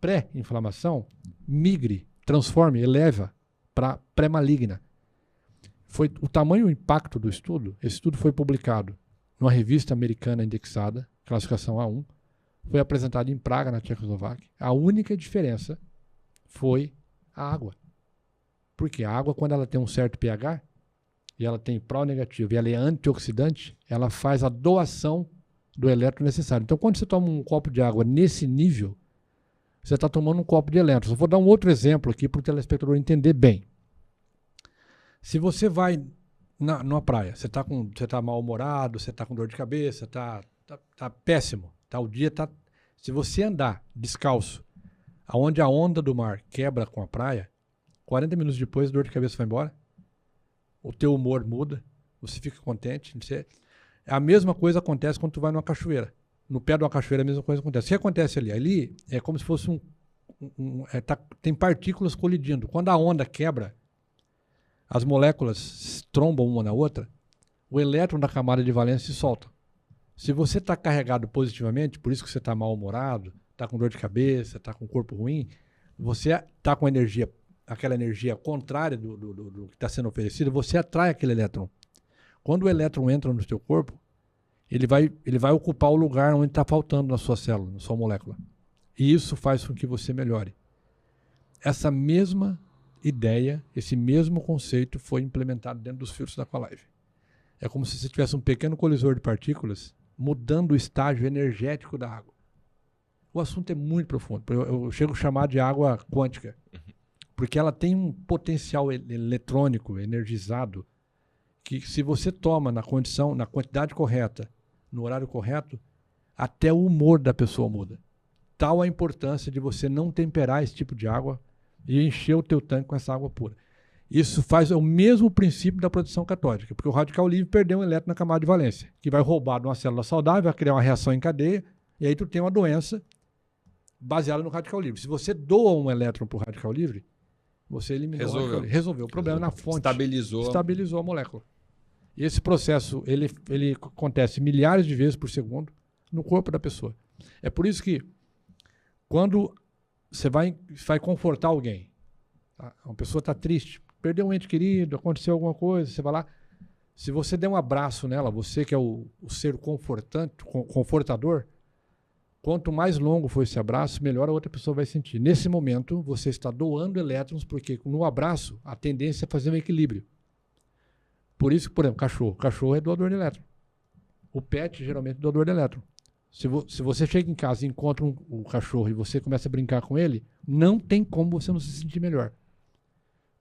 pré-inflamação, migre, transforme, eleva para pré-maligna. Foi o tamanho e o impacto do estudo. Esse estudo foi publicado numa revista americana indexada, classificação A1, foi apresentado em Praga, na Tchecoslováquia. A única diferença foi a água. Porque a água, quando ela tem um certo pH, e ela tem pró negativo, e ela é antioxidante, ela faz a doação do elétron necessário. Então, quando você toma um copo de água nesse nível, você está tomando um copo de elétrons. Eu vou dar um outro exemplo aqui para o telespectador entender bem. Se você vai numa praia, você está mal-humorado, você está com dor de cabeça, tá péssimo, o dia tá... Se você andar descalço, aonde a onda do mar quebra com a praia, 40 minutos depois a dor de cabeça vai embora, o teu humor muda, você fica contente. A mesma coisa acontece quando tu vai numa cachoeira. No pé de uma cachoeira a mesma coisa acontece. O que acontece ali? Ali é como se fosse tem partículas colidindo. Quando a onda quebra, as moléculas trombam uma na outra, o elétron da camada de valência se solta. Se você está carregado positivamente, por isso que você está mal-humorado, está com dor de cabeça, está com o corpo ruim, você está com aquela energia contrária do que está sendo oferecido, você atrai aquele elétron. Quando o elétron entra no seu corpo, ele vai ocupar o lugar onde está faltando na sua célula, na sua molécula. E isso faz com que você melhore. Essa mesma ideia, esse mesmo conceito foi implementado dentro dos filtros da Aqualive. É como se você tivesse um pequeno colisor de partículas mudando o estágio energético da água. O assunto é muito profundo. Eu chego a chamar de água quântica, porque ela tem um potencial eletrônico, energizado, que se você toma na quantidade correta, no horário correto, até o humor da pessoa muda. Tal a importância de você não temperar esse tipo de água e encher o teu tanque com essa água pura. Isso faz o mesmo princípio da proteção catódica, porque o radical livre perdeu um elétron na camada de valência, que vai roubar de uma célula saudável, vai criar uma reação em cadeia, e aí tu tem uma doença baseada no radical livre. Se você doa um elétron para o radical livre, você eliminou resolveu o problema na fonte. Estabilizou a molécula. E esse processo ele acontece milhares de vezes por segundo no corpo da pessoa. É por isso que quando você vai confortar alguém, tá? Uma pessoa está triste, perdeu um ente querido, aconteceu alguma coisa, você vai lá, se você der um abraço nela, você que é o ser confortador, quanto mais longo for esse abraço, melhor a outra pessoa vai sentir. Nesse momento, você está doando elétrons, porque no abraço, a tendência é fazer um equilíbrio. Por isso, por exemplo, cachorro é doador de elétron. O pet geralmente é doador de elétron. Se você chega em casa e encontra um cachorro e você começa a brincar com ele, não tem como você não se sentir melhor.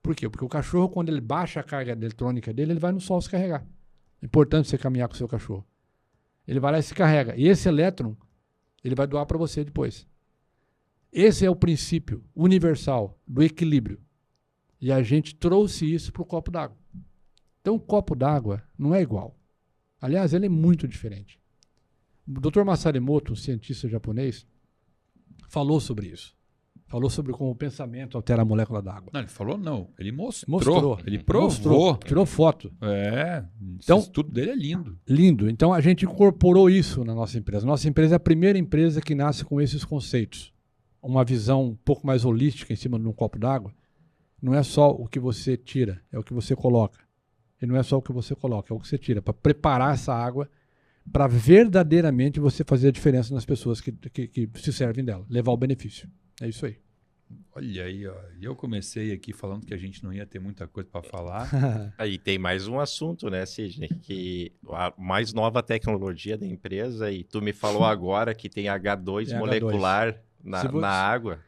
Por quê? Porque o cachorro, quando ele baixa a carga eletrônica dele, ele vai no sol se carregar. É importante você caminhar com o seu cachorro. Ele vai lá e se carrega. E esse elétron, ele vai doar para você depois. Esse é o princípio universal do equilíbrio. E a gente trouxe isso para o copo d'água. Então, o copo d'água não é igual. Aliás, ele é muito diferente. O Dr. Masaru Emoto, um cientista japonês, falou sobre isso. Falou sobre como o pensamento altera a molécula d'água. Não, ele falou não. Ele mostrou. Ele provou. Tirou foto. Então, esse estudo dele é lindo. Lindo. Então, a gente incorporou isso na nossa empresa. Nossa empresa é a primeira empresa que nasce com esses conceitos. Uma visão um pouco mais holística em cima de um copo d'água. Não é só o que você tira, é o que você coloca. E não é só o que você coloca, é o que você tira. Para preparar essa água, para verdadeiramente você fazer a diferença nas pessoas que se servem dela. Levar o benefício. É isso aí. Olha aí, ó. Eu comecei aqui falando que a gente não ia ter muita coisa para falar. Aí tem mais um assunto, né, Sidney? Que a mais nova tecnologia da empresa, e tu me falou agora que tem H2 molecular na água.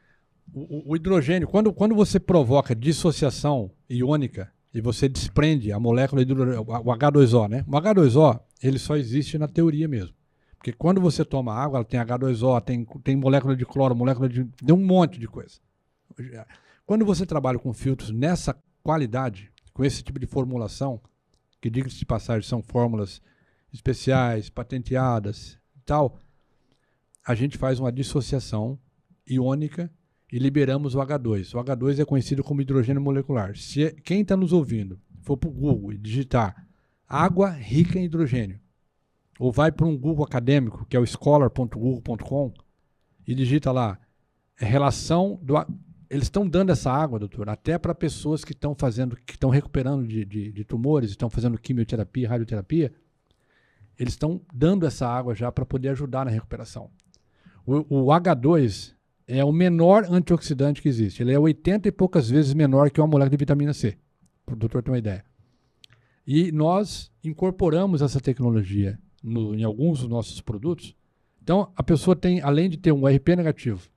O hidrogênio, quando você provoca dissociação iônica e você desprende a molécula de hidrogênio, o H2O, né? O H2O, ele só existe na teoria mesmo. Porque quando você toma água, ela tem H2O, tem molécula de cloro, molécula de um monte de coisa. Quando você trabalha com filtros nessa qualidade, com esse tipo de formulação, que, diga-se de passagem, são fórmulas especiais, patenteadas e tal, a gente faz uma dissociação iônica e liberamos o H2. O H2 é conhecido como hidrogênio molecular. Se quem está nos ouvindo for para o Google e digitar água rica em hidrogênio, ou vai para um Google acadêmico, que é o scholar.google.com, e digita lá, relação do... Eles estão dando essa água, doutor, até para pessoas que estão recuperando de tumores, estão fazendo quimioterapia, radioterapia, eles estão dando essa água já para poder ajudar na recuperação. O H2 é o menor antioxidante que existe. Ele é 80 e poucas vezes menor que uma molécula de vitamina C, para o doutor ter uma ideia. E nós incorporamos essa tecnologia em alguns dos nossos produtos. Então, a pessoa tem, além de ter um RP negativo,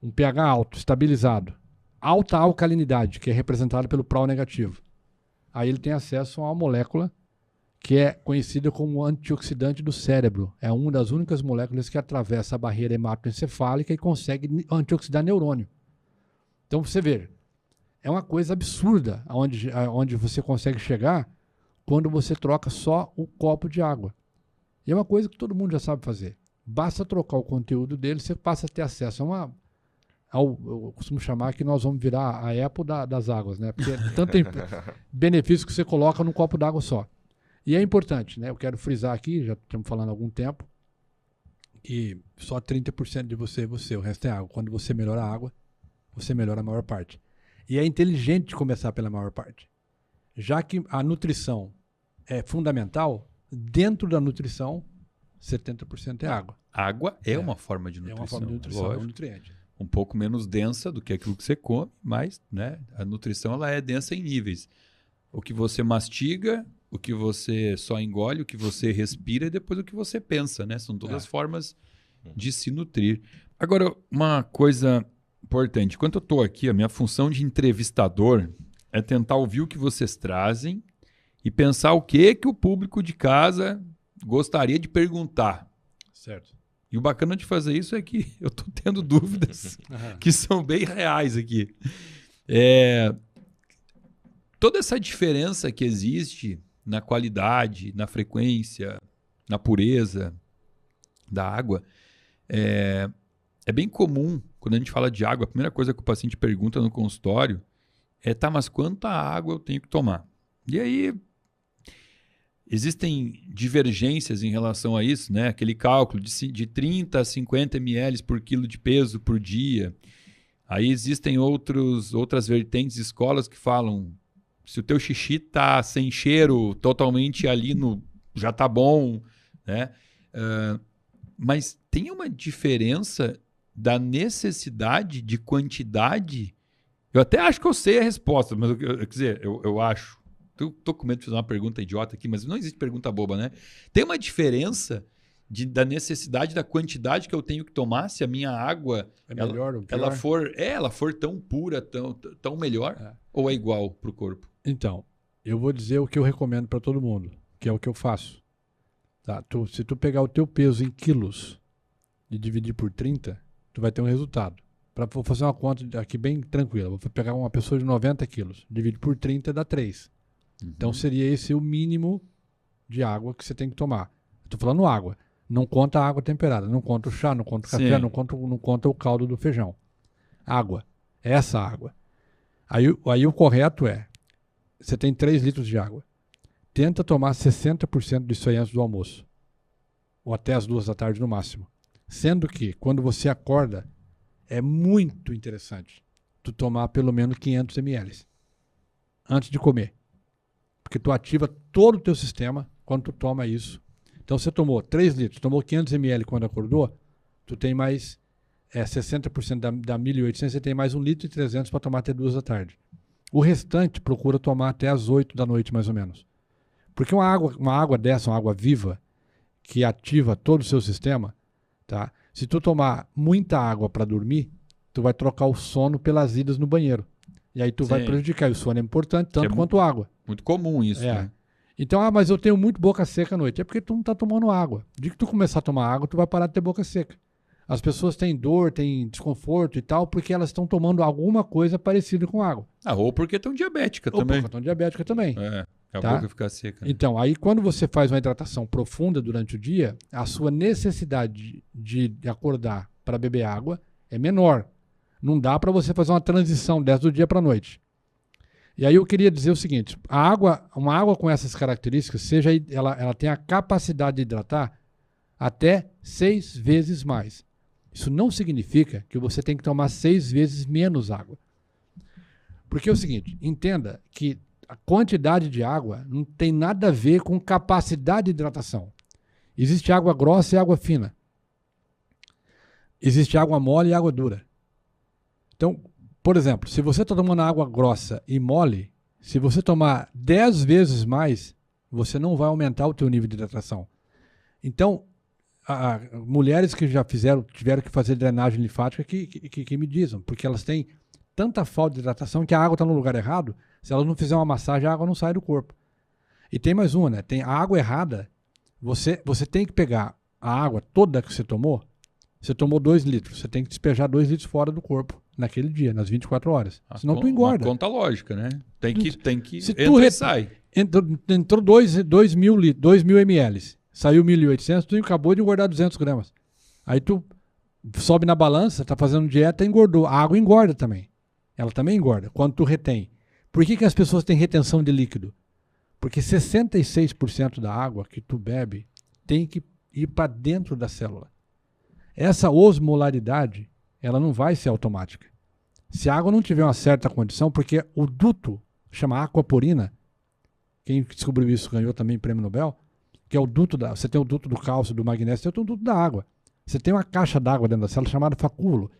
um pH alto, estabilizado, alta alcalinidade, que é representada pelo PRO negativo. Aí ele tem acesso a uma molécula que é conhecida como antioxidante do cérebro. É uma das únicas moléculas que atravessa a barreira hematoencefálica e consegue antioxidar neurônio. Então, você vê, é uma coisa absurda aonde você consegue chegar quando você troca só o copo de água. E é uma coisa que todo mundo já sabe fazer. Basta trocar o conteúdo dele, você passa a ter acesso eu costumo chamar que nós vamos virar a Apple das águas, né? Porque tanto tem benefício que você coloca num copo d'água só. E é importante, né? Eu quero frisar aqui, já estamos falando há algum tempo, que só 30% de você é você, o resto é água. Quando você melhora a água, você melhora a maior parte. E é inteligente começar pela maior parte. Já que a nutrição é fundamental, dentro da nutrição, 70% é água. Água é uma forma de nutrição. É uma forma de nutrição, lógico. é um nutriente. Um pouco menos densa do que aquilo que você come, mas, né, a nutrição ela é densa em níveis. O que você mastiga, o que você só engole, o que você respira e depois o que você pensa, né? São todas formas de se nutrir. Agora, uma coisa importante. Quando eu estou aqui, a minha função de entrevistador é tentar ouvir o que vocês trazem e pensar o que o público de casa gostaria de perguntar. Certo. E o bacana de fazer isso é que eu estou tendo dúvidas que são bem reais aqui. Toda essa diferença que existe na qualidade, na frequência, na pureza da água, é bem comum, quando a gente fala de água, a primeira coisa que o paciente pergunta no consultório é, mas quanta água eu tenho que tomar? E aí, existem divergências em relação a isso, né? Aquele cálculo de 30 a 50 ml por quilo de peso por dia. Aí existem outras vertentes, escolas que falam, se o teu xixi tá sem cheiro, totalmente ali já tá bom, né? Mas tem uma diferença da necessidade de quantidade. Eu até acho que eu sei a resposta, mas quer dizer, eu acho. Estou com medo de fazer uma pergunta idiota aqui, mas não existe pergunta boba, né? Tem uma diferença da necessidade da quantidade que eu tenho que tomar se a minha água ela for tão pura, tão melhor, ou é igual para o corpo? Então, eu vou dizer o que eu recomendo para todo mundo, que é o que eu faço. Tá? Se tu pegar o teu peso em quilos e dividir por 30, tu vai ter um resultado. Vou fazer uma conta aqui bem tranquila. Vou pegar uma pessoa de 90 quilos, divide por 30 dá 3. Então seria esse o mínimo de água que você tem que tomar. Estou falando água. Não conta a água temperada, não conta o chá, não conta o café, não conta o caldo do feijão. Água. Essa água. Aí o correto é, você tem 3 litros de água. Tenta tomar 60% disso aí antes do almoço. Ou até as 2 da tarde no máximo. Sendo que, quando você acorda, é muito interessante tu tomar pelo menos 500 ml antes de comer. Porque tu ativa todo o teu sistema quando tu toma isso. Então você tomou 3 litros, tomou 500 ml quando acordou, tu tem mais 60% da 1.800, você tem mais 1,3 litro para tomar até 2 da tarde. O restante procura tomar até as 8 da noite mais ou menos. Porque uma água dessa, uma água viva, que ativa todo o seu sistema, tá? Se tu tomar muita água para dormir, tu vai trocar o sono pelas idas no banheiro. E aí tu vai prejudicar. E o sono é importante tanto quanto a água. Muito comum isso, né? Então, mas eu tenho muito boca seca à noite. É porque tu não tá tomando água. De que tu começar a tomar água, tu vai parar de ter boca seca. As pessoas têm dor, têm desconforto e tal, porque elas estão tomando alguma coisa parecida com água. Ou porque estão diabéticas também. Ou porque estão diabéticas também. A tá? boca fica seca. Né? Então, aí quando você faz uma hidratação profunda durante o dia, a sua necessidade de acordar para beber água é menor. Não dá para você fazer uma transição dessa do dia para a noite. E aí eu queria dizer o seguinte, uma água com essas características, ela tem a capacidade de hidratar até 6 vezes mais. Isso não significa que você tem que tomar 6 vezes menos água. Porque é o seguinte, entenda que a quantidade de água não tem nada a ver com capacidade de hidratação. Existe água grossa e água fina. Existe água mole e água dura. Então, por exemplo, se você está tomando água grossa e mole, se você tomar 10 vezes mais, você não vai aumentar o teu nível de hidratação. Então, mulheres que já tiveram que fazer drenagem linfática que me dizem, porque elas têm tanta falta de hidratação que a água está no lugar errado. Se elas não fizerem uma massagem, a água não sai do corpo. E tem mais uma, né? Tem a água errada. Você tem que pegar a água toda que você tomou 2 litros. Você tem que despejar 2 litros fora do corpo naquele dia, nas 24 horas. Senão tu engorda. Uma conta lógica, né? Tem que se entra e sai. Entrou 2 mil ml. Saiu 1.800, tu acabou de engordar 200 gramas. Aí tu sobe na balança, tá fazendo dieta e engordou. A água engorda também. Ela também engorda quando tu retém. Por que as pessoas têm retenção de líquido? Porque 66% da água que tu bebe tem que ir para dentro da célula. Essa osmolaridade, ela não vai ser automática. Se a água não tiver uma certa condição, porque o duto, chama aquaporina, quem descobriu isso ganhou também prêmio Nobel, que é o duto você tem o duto do cálcio, do magnésio, você tem o duto da água. Você tem uma caixa d'água dentro da célula chamada facúolo.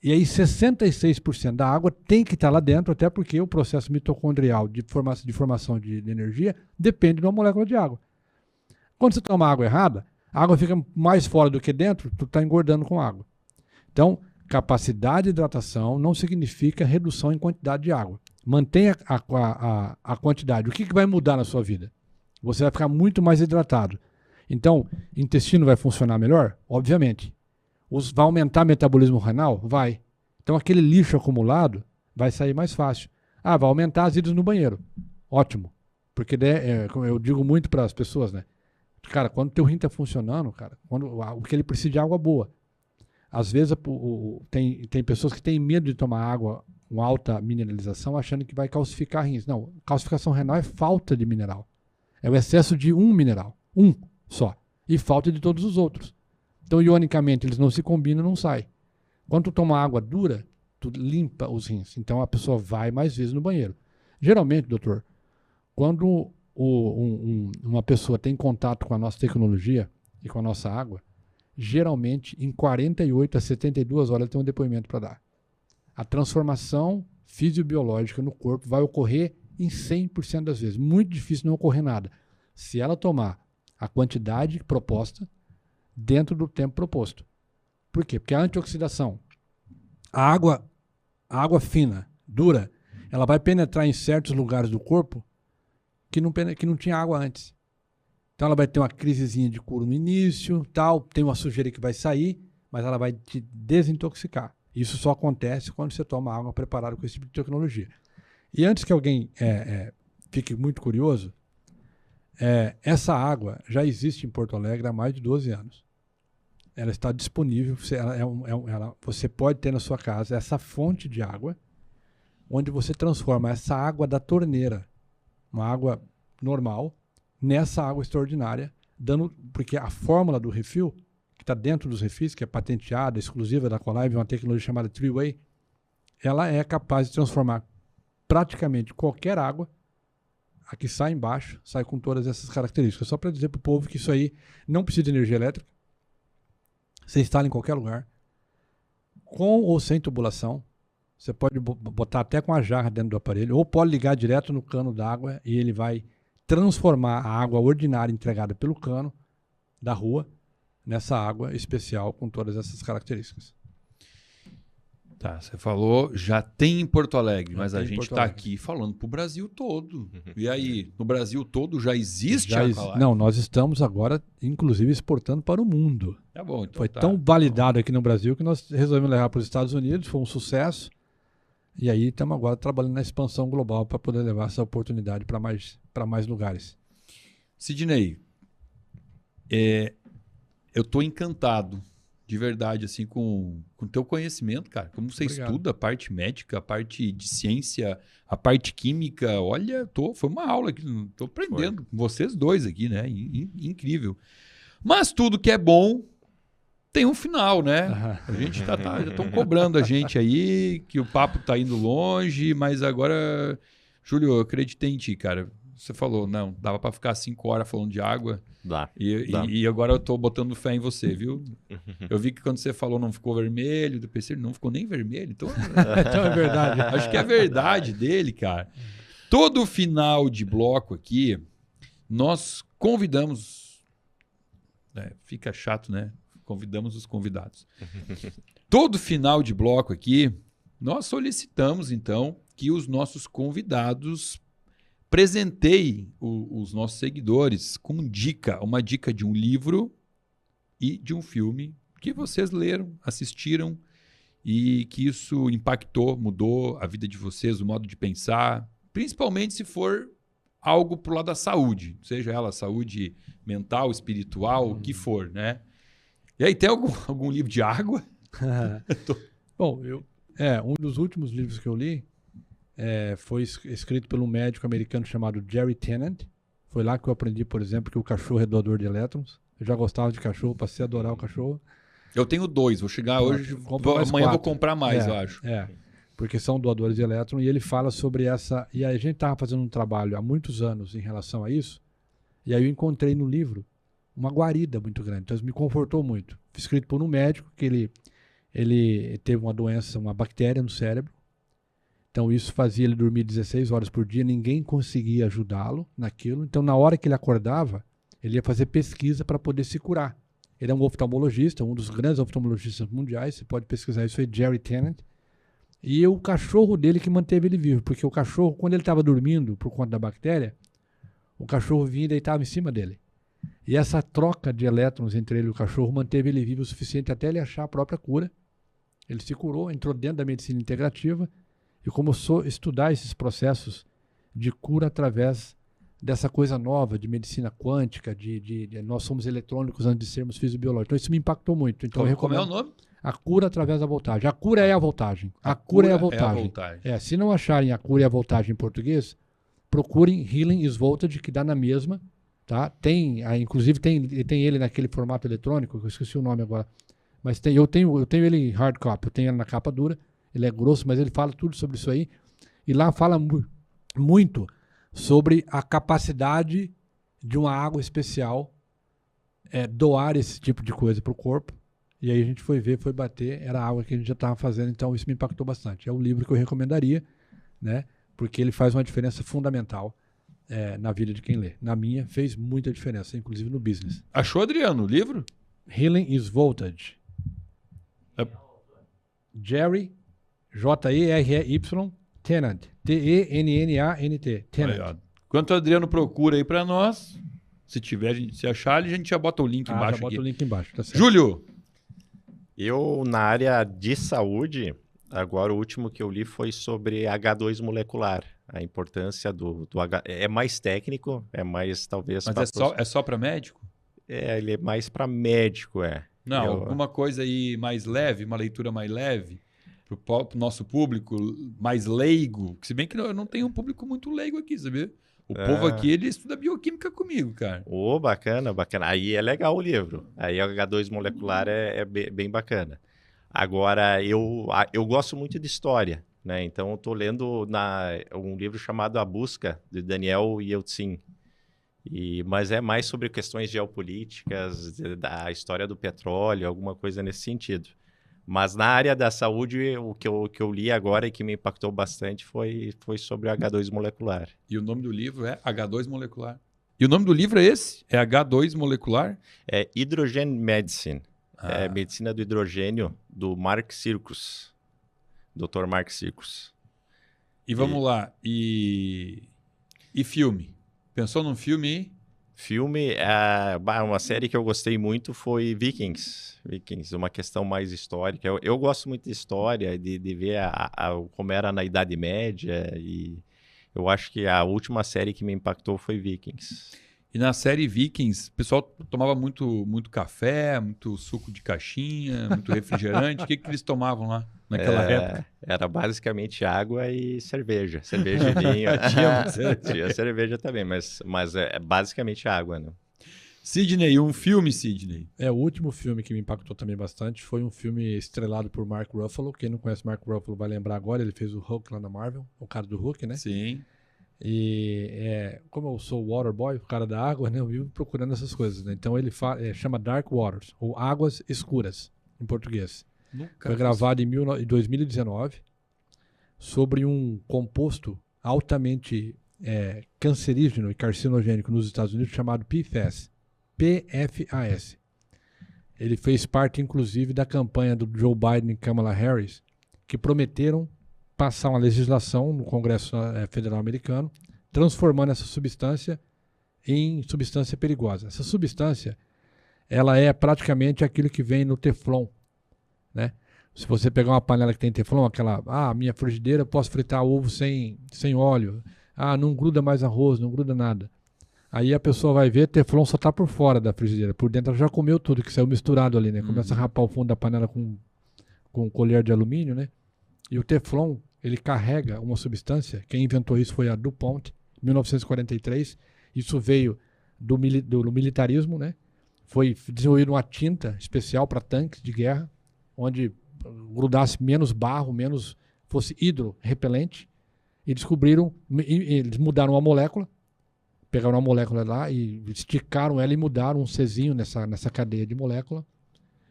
E aí 66% da água tem que estar lá dentro, até porque o processo mitocondrial de formação de energia depende de uma molécula de água. Quando você toma água errada, a água fica mais fora do que dentro, tu está engordando com água. Então, capacidade de hidratação não significa redução em quantidade de água. Mantenha a quantidade. O que vai mudar na sua vida? Você vai ficar muito mais hidratado. Então, intestino vai funcionar melhor? Obviamente. Vai aumentar o metabolismo renal? Vai. Então, aquele lixo acumulado vai sair mais fácil. Vai aumentar as idas no banheiro. Ótimo. Porque como eu digo muito para as pessoas, né? Cara, quando o teu rim está funcionando, cara, o que ele precisa de água boa. Às vezes tem pessoas que têm medo de tomar água com alta mineralização achando que vai calcificar rins. Não, calcificação renal é falta de mineral. É o excesso de um mineral. Um só. E falta de todos os outros. Então, ionicamente, eles não se combinam, não sai. Quando tu toma água dura, tu limpa os rins. Então, a pessoa vai mais vezes no banheiro. Geralmente, doutor, quando uma pessoa tem contato com a nossa tecnologia e com a nossa água, geralmente, em 48 a 72 horas, tem um depoimento para dar. A transformação fisiobiológica no corpo vai ocorrer em 100% das vezes. Muito difícil não ocorrer nada. Se ela tomar a quantidade proposta dentro do tempo proposto. Por quê? Porque a antioxidação, a água fina, dura, ela vai penetrar em certos lugares do corpo que não tinha água antes. Então ela vai ter uma crisezinha de curo no início, tal, tem uma sujeira que vai sair, mas ela vai te desintoxicar. Isso só acontece quando você toma água preparada com esse tipo de tecnologia. E antes que alguém fique muito curioso, essa água já existe em Porto Alegre há mais de 12 anos. Ela está disponível, você pode ter na sua casa essa fonte de água, onde você transforma essa água da torneira, uma água normal, nessa água extraordinária, porque a fórmula do refil, que está dentro dos refis, que é patenteada, exclusiva da Colive, uma tecnologia chamada Three-Way, ela é capaz de transformar praticamente qualquer água, a que sai embaixo, sai com todas essas características. Só para dizer para o povo que isso aí não precisa de energia elétrica, você instala em qualquer lugar, com ou sem tubulação, você pode botar até com a jarra dentro do aparelho, ou pode ligar direto no cano d'água e ele vai transformar a água ordinária entregada pelo cano da rua nessa água especial com todas essas características. Tá, você falou, já tem em Porto Alegre, mas a gente está Alegre. aqui falando para o Brasil todo. E aí, no Brasil todo já existe a Aqualive? Não, nós estamos agora, inclusive, exportando para o mundo. Tá bom, então Foi tá. tão validado aqui no Brasil que nós resolvemos levar para os Estados Unidos, foi um sucesso. E aí estamos agora trabalhando na expansão global para poder levar essa oportunidade para para mais lugares. Sidney, eu tô encantado, de verdade, assim, com o teu conhecimento, cara. Como você Obrigado. estuda a parte médica, a parte de ciência, a parte química. Olha, foi uma aula que tô aprendendo com vocês dois aqui, né? Incrível. Mas tudo que é bom tem um final, né? A gente já estão cobrando a gente aí, que o papo tá indo longe, mas agora, Júlio, eu acreditei em ti, cara. Você falou, não, dava para ficar 5 horas falando de água. Dá. E agora eu tô botando fé em você, viu? Eu vi que quando você falou não ficou vermelho, eu pensei, não ficou nem vermelho. Então, Então é verdade. acho que é verdade dele, cara. Todo final de bloco aqui, nós convidamos... fica chato, né? Convidamos os convidados. Todo final de bloco aqui, nós solicitamos, então, que os nossos convidados presenteiem os nossos seguidores com uma dica de um livro e de um filme que vocês leram, assistiram e que isso impactou, mudou a vida de vocês, o modo de pensar, principalmente se for algo pro lado da saúde, seja ela saúde mental, espiritual, o que for, né? E aí, tem algum livro de água? Bom, um dos últimos livros que eu li foi escrito por um médico americano chamado Jerry Tennant. Foi lá que eu aprendi, por exemplo, que o cachorro é doador de elétrons. Eu já gostava de cachorro, passei a adorar o cachorro. Eu tenho 2, vou chegar hoje, amanhã eu vou comprar mais, eu acho. Porque são doadores de elétrons e ele fala sobre essa... E a gente estava fazendo um trabalho há muitos anos em relação a isso, e aí eu encontrei no livro uma guarida muito grande, então isso me confortou muito. Escrito por um médico que ele teve uma doença, uma bactéria no cérebro, então isso fazia ele dormir 16 horas por dia, ninguém conseguia ajudá-lo naquilo, então na hora que ele acordava, ele ia fazer pesquisa para poder se curar. Ele é um oftalmologista, um dos grandes oftalmologistas mundiais, você pode pesquisar isso aí, Jerry Tennant, e o cachorro dele que manteve ele vivo, porque o cachorro, quando ele estava dormindo por conta da bactéria, o cachorro vinha e deitava em cima dele. E essa troca de elétrons entre ele e o cachorro manteve ele vivo o suficiente até ele achar a própria cura. Ele se curou, entrou dentro da medicina integrativa e começou a estudar esses processos de cura através dessa coisa nova de medicina quântica, nós somos eletrônicos antes de sermos fisiológicos. Então isso me impactou muito. Então, como é o nome? A cura através da voltagem. A cura é a voltagem. A cura é a voltagem. Se não acharem a cura e a voltagem em português, procurem Healing is Voltage, que dá na mesma. Tá? Inclusive tem ele naquele formato eletrônico, que eu esqueci o nome agora. Mas eu tenho ele em hard copy, eu tenho ele na capa dura. Ele é grosso, mas ele fala tudo sobre isso aí. E lá fala muito sobre a capacidade de uma água especial doar esse tipo de coisa para o corpo. E aí a gente foi bater, era a água que a gente já estava fazendo, então isso me impactou bastante. É um livro que eu recomendaria, né? Porque ele faz uma diferença fundamental na vida de quem lê. Na minha, fez muita diferença, inclusive no business. Achou, Adriano, o livro? Healing is Voltage. Jerry, J-E-R-E-Y, Tennant. T-E-N-N-A-N-T. Tennant. Enquanto o Adriano procura aí para nós, se achar, a gente já bota o link embaixo. Já bota aqui. O link embaixo, tá certo. Júlio! Eu, na área de saúde, agora o último que eu li foi sobre H2 molecular. A importância do H... É mais técnico, é mais talvez... Mas é só para médico? Ele é mais para médico, Não, alguma coisa aí mais leve, uma leitura mais leve, para o nosso público mais leigo. Se bem que eu não tenho um público muito leigo aqui, sabia? O povo aqui, ele estuda bioquímica comigo, cara. Bacana, bacana. Aí é legal o livro. Aí o H2 molecular é bem bacana. Agora, eu gosto muito de história, né? Então, eu estou lendo um livro chamado A Busca, de Daniel Yeltsin. Mas é mais sobre questões geopolíticas, da história do petróleo, alguma coisa nesse sentido. Mas na área da saúde, o que eu li agora e que me impactou bastante foi sobre o H2 molecular. E o nome do livro é H2 molecular. E o nome do livro é esse? É H2 molecular? É Hydrogen Medicine. É Medicina do Hidrogênio, do Mark Sircus. Dr. Mark Sircus. E vamos lá. E filme? Pensou num filme aí? Filme, uma série que eu gostei muito foi Vikings, uma questão mais histórica. Eu gosto muito de história, de ver como era na Idade Média, e eu acho que a última série que me impactou foi Vikings. E na série Vikings, o pessoal tomava muito café, muito suco de caixinha, muito refrigerante. O que eles tomavam lá naquela época? Era basicamente água e cerveja. Cerveja e vinho. Tinha cerveja também, mas é basicamente água, né? Sidney, um filme, Sidney. O último filme que me impactou também bastante foi um filme estrelado por Mark Ruffalo. Quem não conhece Mark Ruffalo vai lembrar agora, ele fez o Hulk lá na Marvel, o cara do Hulk, né? Sim. E como eu sou o Waterboy, o cara da água, né? Eu vivo procurando essas coisas, né? Então ele chama Dark Waters, ou Águas Escuras, em português. Foi gravado em 2019 sobre um composto altamente cancerígeno e carcinogênico nos Estados Unidos chamado PFAS. PFAS. Ele fez parte, inclusive, da campanha do Joe Biden e Kamala Harris, que prometeram passar uma legislação no Congresso Federal americano, transformando essa substância em substância perigosa. Essa substância, ela é praticamente aquilo que vem no Teflon, né? Se você pegar uma panela que tem Teflon, minha frigideira, eu posso fritar ovo sem óleo. Não gruda mais arroz, não gruda nada. Aí a pessoa vai ver, Teflon só está por fora da frigideira. Por dentro ela já comeu tudo que saiu misturado ali, né? Começa a rapar o fundo da panela com colher de alumínio, né? E o Teflon, ele carrega uma substância, quem inventou isso foi a DuPont, em 1943. Isso veio do militarismo, né? Foi desenvolvida uma tinta especial para tanques de guerra, onde grudasse menos barro, fosse hidrorrepelente. E descobriram, eles mudaram a molécula, pegaram uma molécula lá e esticaram ela e mudaram um Czinho nessa cadeia de molécula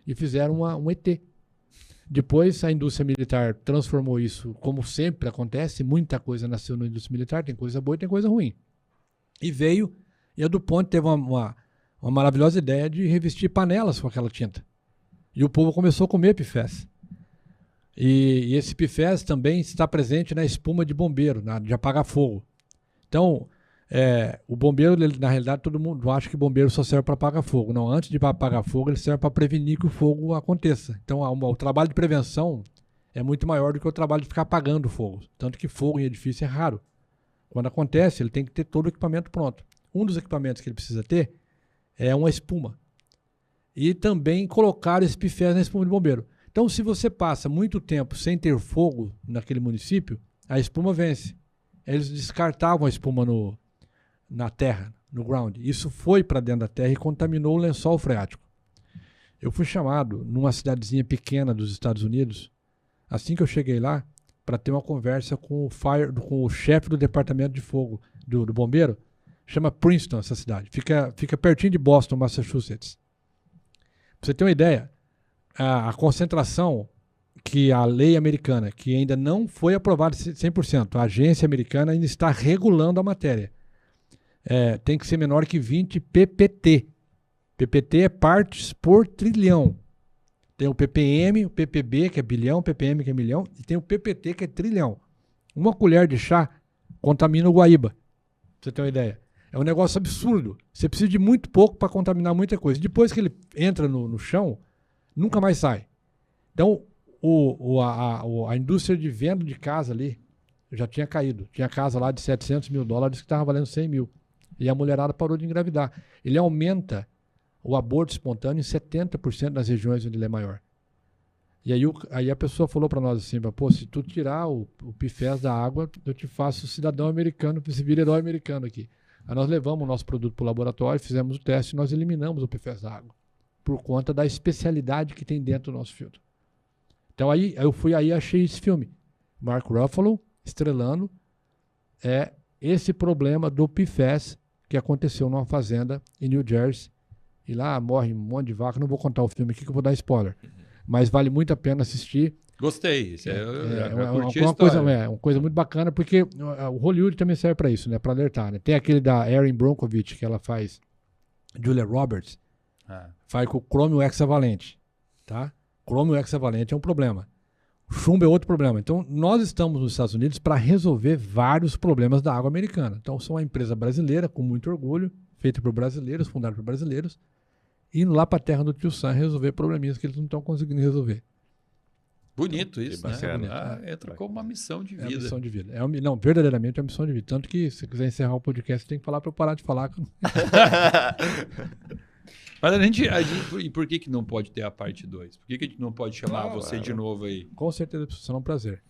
e fizeram um ET. Depois a indústria militar transformou isso, como sempre acontece, muita coisa nasceu na indústria militar, tem coisa boa e tem coisa ruim. E a DuPont teve uma maravilhosa ideia de revestir panelas com aquela tinta. E o povo começou a comer PFAS. E esse PFAS também está presente na espuma de bombeiro, de apagar fogo. Então, o bombeiro, na realidade, todo mundo acha que bombeiro só serve para apagar fogo. Não, antes de apagar fogo, ele serve para prevenir que o fogo aconteça. Então, o trabalho de prevenção é muito maior do que o trabalho de ficar apagando fogo. Tanto que fogo em edifício é raro. Quando acontece, ele tem que ter todo o equipamento pronto. Um dos equipamentos que ele precisa ter é uma espuma. E também colocar esse PFAS na espuma de bombeiro. Então, se você passa muito tempo sem ter fogo naquele município, a espuma vence. Eles descartavam a espuma na terra, no ground. Isso foi para dentro da terra e contaminou o lençol freático. Eu fui chamado numa cidadezinha pequena dos Estados Unidos, assim que eu cheguei lá, para ter uma conversa com o chefe do departamento de fogo do bombeiro. Chama Princeton essa cidade. Fica pertinho de Boston, Massachusetts. Para você ter uma ideia, a concentração que a lei americana, que ainda não foi aprovada 100%, a agência americana ainda está regulando a matéria. Tem que ser menor que 20 ppt. PPT é partes por trilhão. Tem o ppm, o ppb, que é bilhão, ppm, que é milhão, e tem o ppt, que é trilhão. Uma colher de chá contamina o Guaíba, pra você ter uma ideia. É um negócio absurdo. Você precisa de muito pouco para contaminar muita coisa. Depois que ele entra no chão, nunca mais sai. Então, a indústria de venda de casa ali já tinha caído. Tinha casa lá de $700 mil que estava valendo 100 mil. E a mulherada parou de engravidar. Ele aumenta o aborto espontâneo em 70% nas regiões onde ele é maior. E aí a pessoa falou para nós assim, se tu tirar o PFAS da água, eu te faço cidadão americano, esse vira herói americano aqui. Aí nós levamos o nosso produto para o laboratório, fizemos o teste e nós eliminamos o PFAS da água, por conta da especialidade que tem dentro do nosso filtro. Então aí eu fui aí e achei esse filme. Mark Ruffalo estrelando esse problema do PFAS que aconteceu numa fazenda em New Jersey. E lá morre um monte de vaca. Não vou contar o filme aqui que eu vou dar spoiler. Mas vale muito a pena assistir. Gostei. Uma coisa muito bacana, porque o Hollywood também serve para isso, né? Para alertar. Né? Tem aquele da Erin Brockovich, que ela faz Julia Roberts, faz com o crômio hexavalente. Tá? Crômio hexavalente é um problema. O chumbo é outro problema. Então, nós estamos nos Estados Unidos para resolver vários problemas da água americana. Então, sou uma empresa brasileira, com muito orgulho, feita por brasileiros, fundada por brasileiros, indo lá para a terra do Tio Sam resolver probleminhas que eles não estão conseguindo resolver. Bonito isso, Que né? bacana. Entra como uma missão de É a vida. missão de vida. Não, verdadeiramente é uma missão de vida. Tanto que se você quiser encerrar o podcast, você tem que falar para eu parar de falar. Mas e por que não pode ter a parte 2? Por que a gente não pode chamar você de novo aí? Com certeza, será um prazer.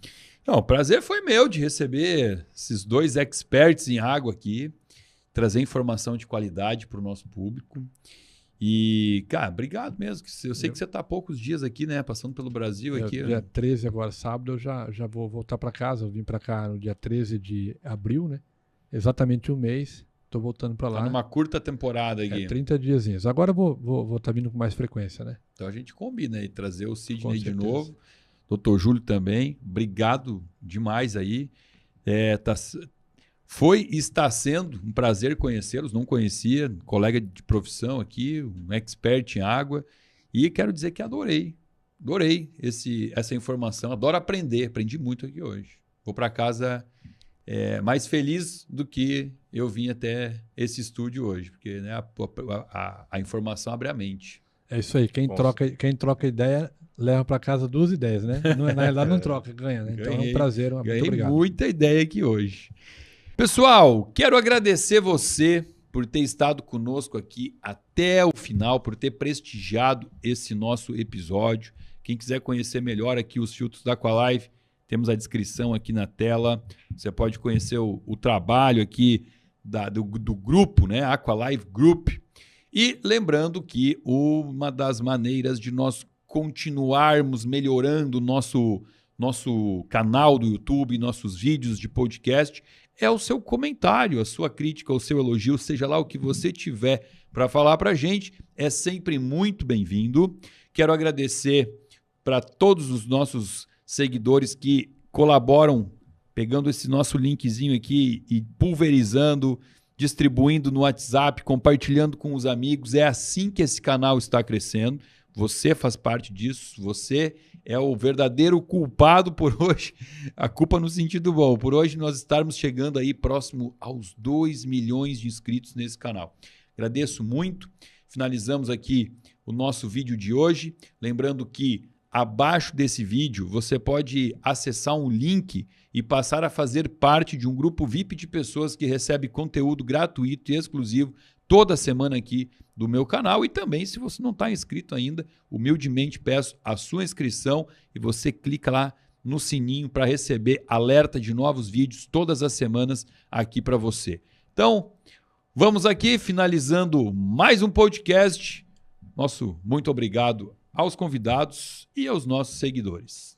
Não, o prazer foi meu de receber esses 2 experts em água aqui, trazer informação de qualidade para o nosso público. E, cara, obrigado mesmo. Eu sei que você está há poucos dias aqui, né? Passando pelo Brasil aqui. Dia 13, agora sábado, eu já vou voltar para casa. Eu vim para cá no dia 13 de abril, né? Exatamente um mês. Estou voltando para lá. Tá numa curta temporada aqui. 30 diazinhos. Agora eu vou estar vindo com mais frequência, né? Então a gente combina aí, trazer o Com Sidney de certeza. novo. Doutor Júlio também. Obrigado demais aí. Foi e está sendo um prazer conhecê-los. Não conhecia, colega de profissão aqui, um expert em água. E quero dizer que adorei. Adorei essa informação. Adoro aprender. Aprendi muito aqui hoje. Vou para casa mais feliz do que eu vim até esse estúdio hoje. Porque, né, a informação abre a mente. É isso aí. Quem troca ideia, leva para casa 2 ideias, né? Na realidade não troca, ganha, né? Então é um prazer. Muito Ganhei obrigado. muita ideia aqui hoje. Pessoal, quero agradecer você por ter estado conosco aqui até o final, por ter prestigiado esse nosso episódio. Quem quiser conhecer melhor aqui os filtros da Aqualive, temos a descrição aqui na tela. Você pode conhecer o trabalho aqui do grupo, né? Aqualive Group. E lembrando que uma das maneiras de nós continuarmos melhorando o nosso canal do YouTube, nossos vídeos de podcast, é o seu comentário, a sua crítica, o seu elogio, seja lá o que você tiver para falar para a gente, é sempre muito bem-vindo. Quero agradecer para todos os nossos seguidores que colaboram, pegando esse nosso linkzinho aqui e pulverizando, distribuindo no WhatsApp, compartilhando com os amigos. É assim que esse canal está crescendo. Você faz parte disso, você é o verdadeiro culpado por hoje, a culpa no sentido bom, por hoje nós estarmos chegando aí próximo aos 2 milhões de inscritos nesse canal. Agradeço muito, finalizamos aqui o nosso vídeo de hoje, lembrando que abaixo desse vídeo você pode acessar um link e passar a fazer parte de um grupo VIP de pessoas que recebe conteúdo gratuito e exclusivo toda semana aqui do meu canal. E também, se você não está inscrito ainda, humildemente peço a sua inscrição e você clica lá no sininho para receber alerta de novos vídeos todas as semanas aqui para você. Então, vamos aqui finalizando mais um podcast. Nosso muito obrigado aos convidados e aos nossos seguidores.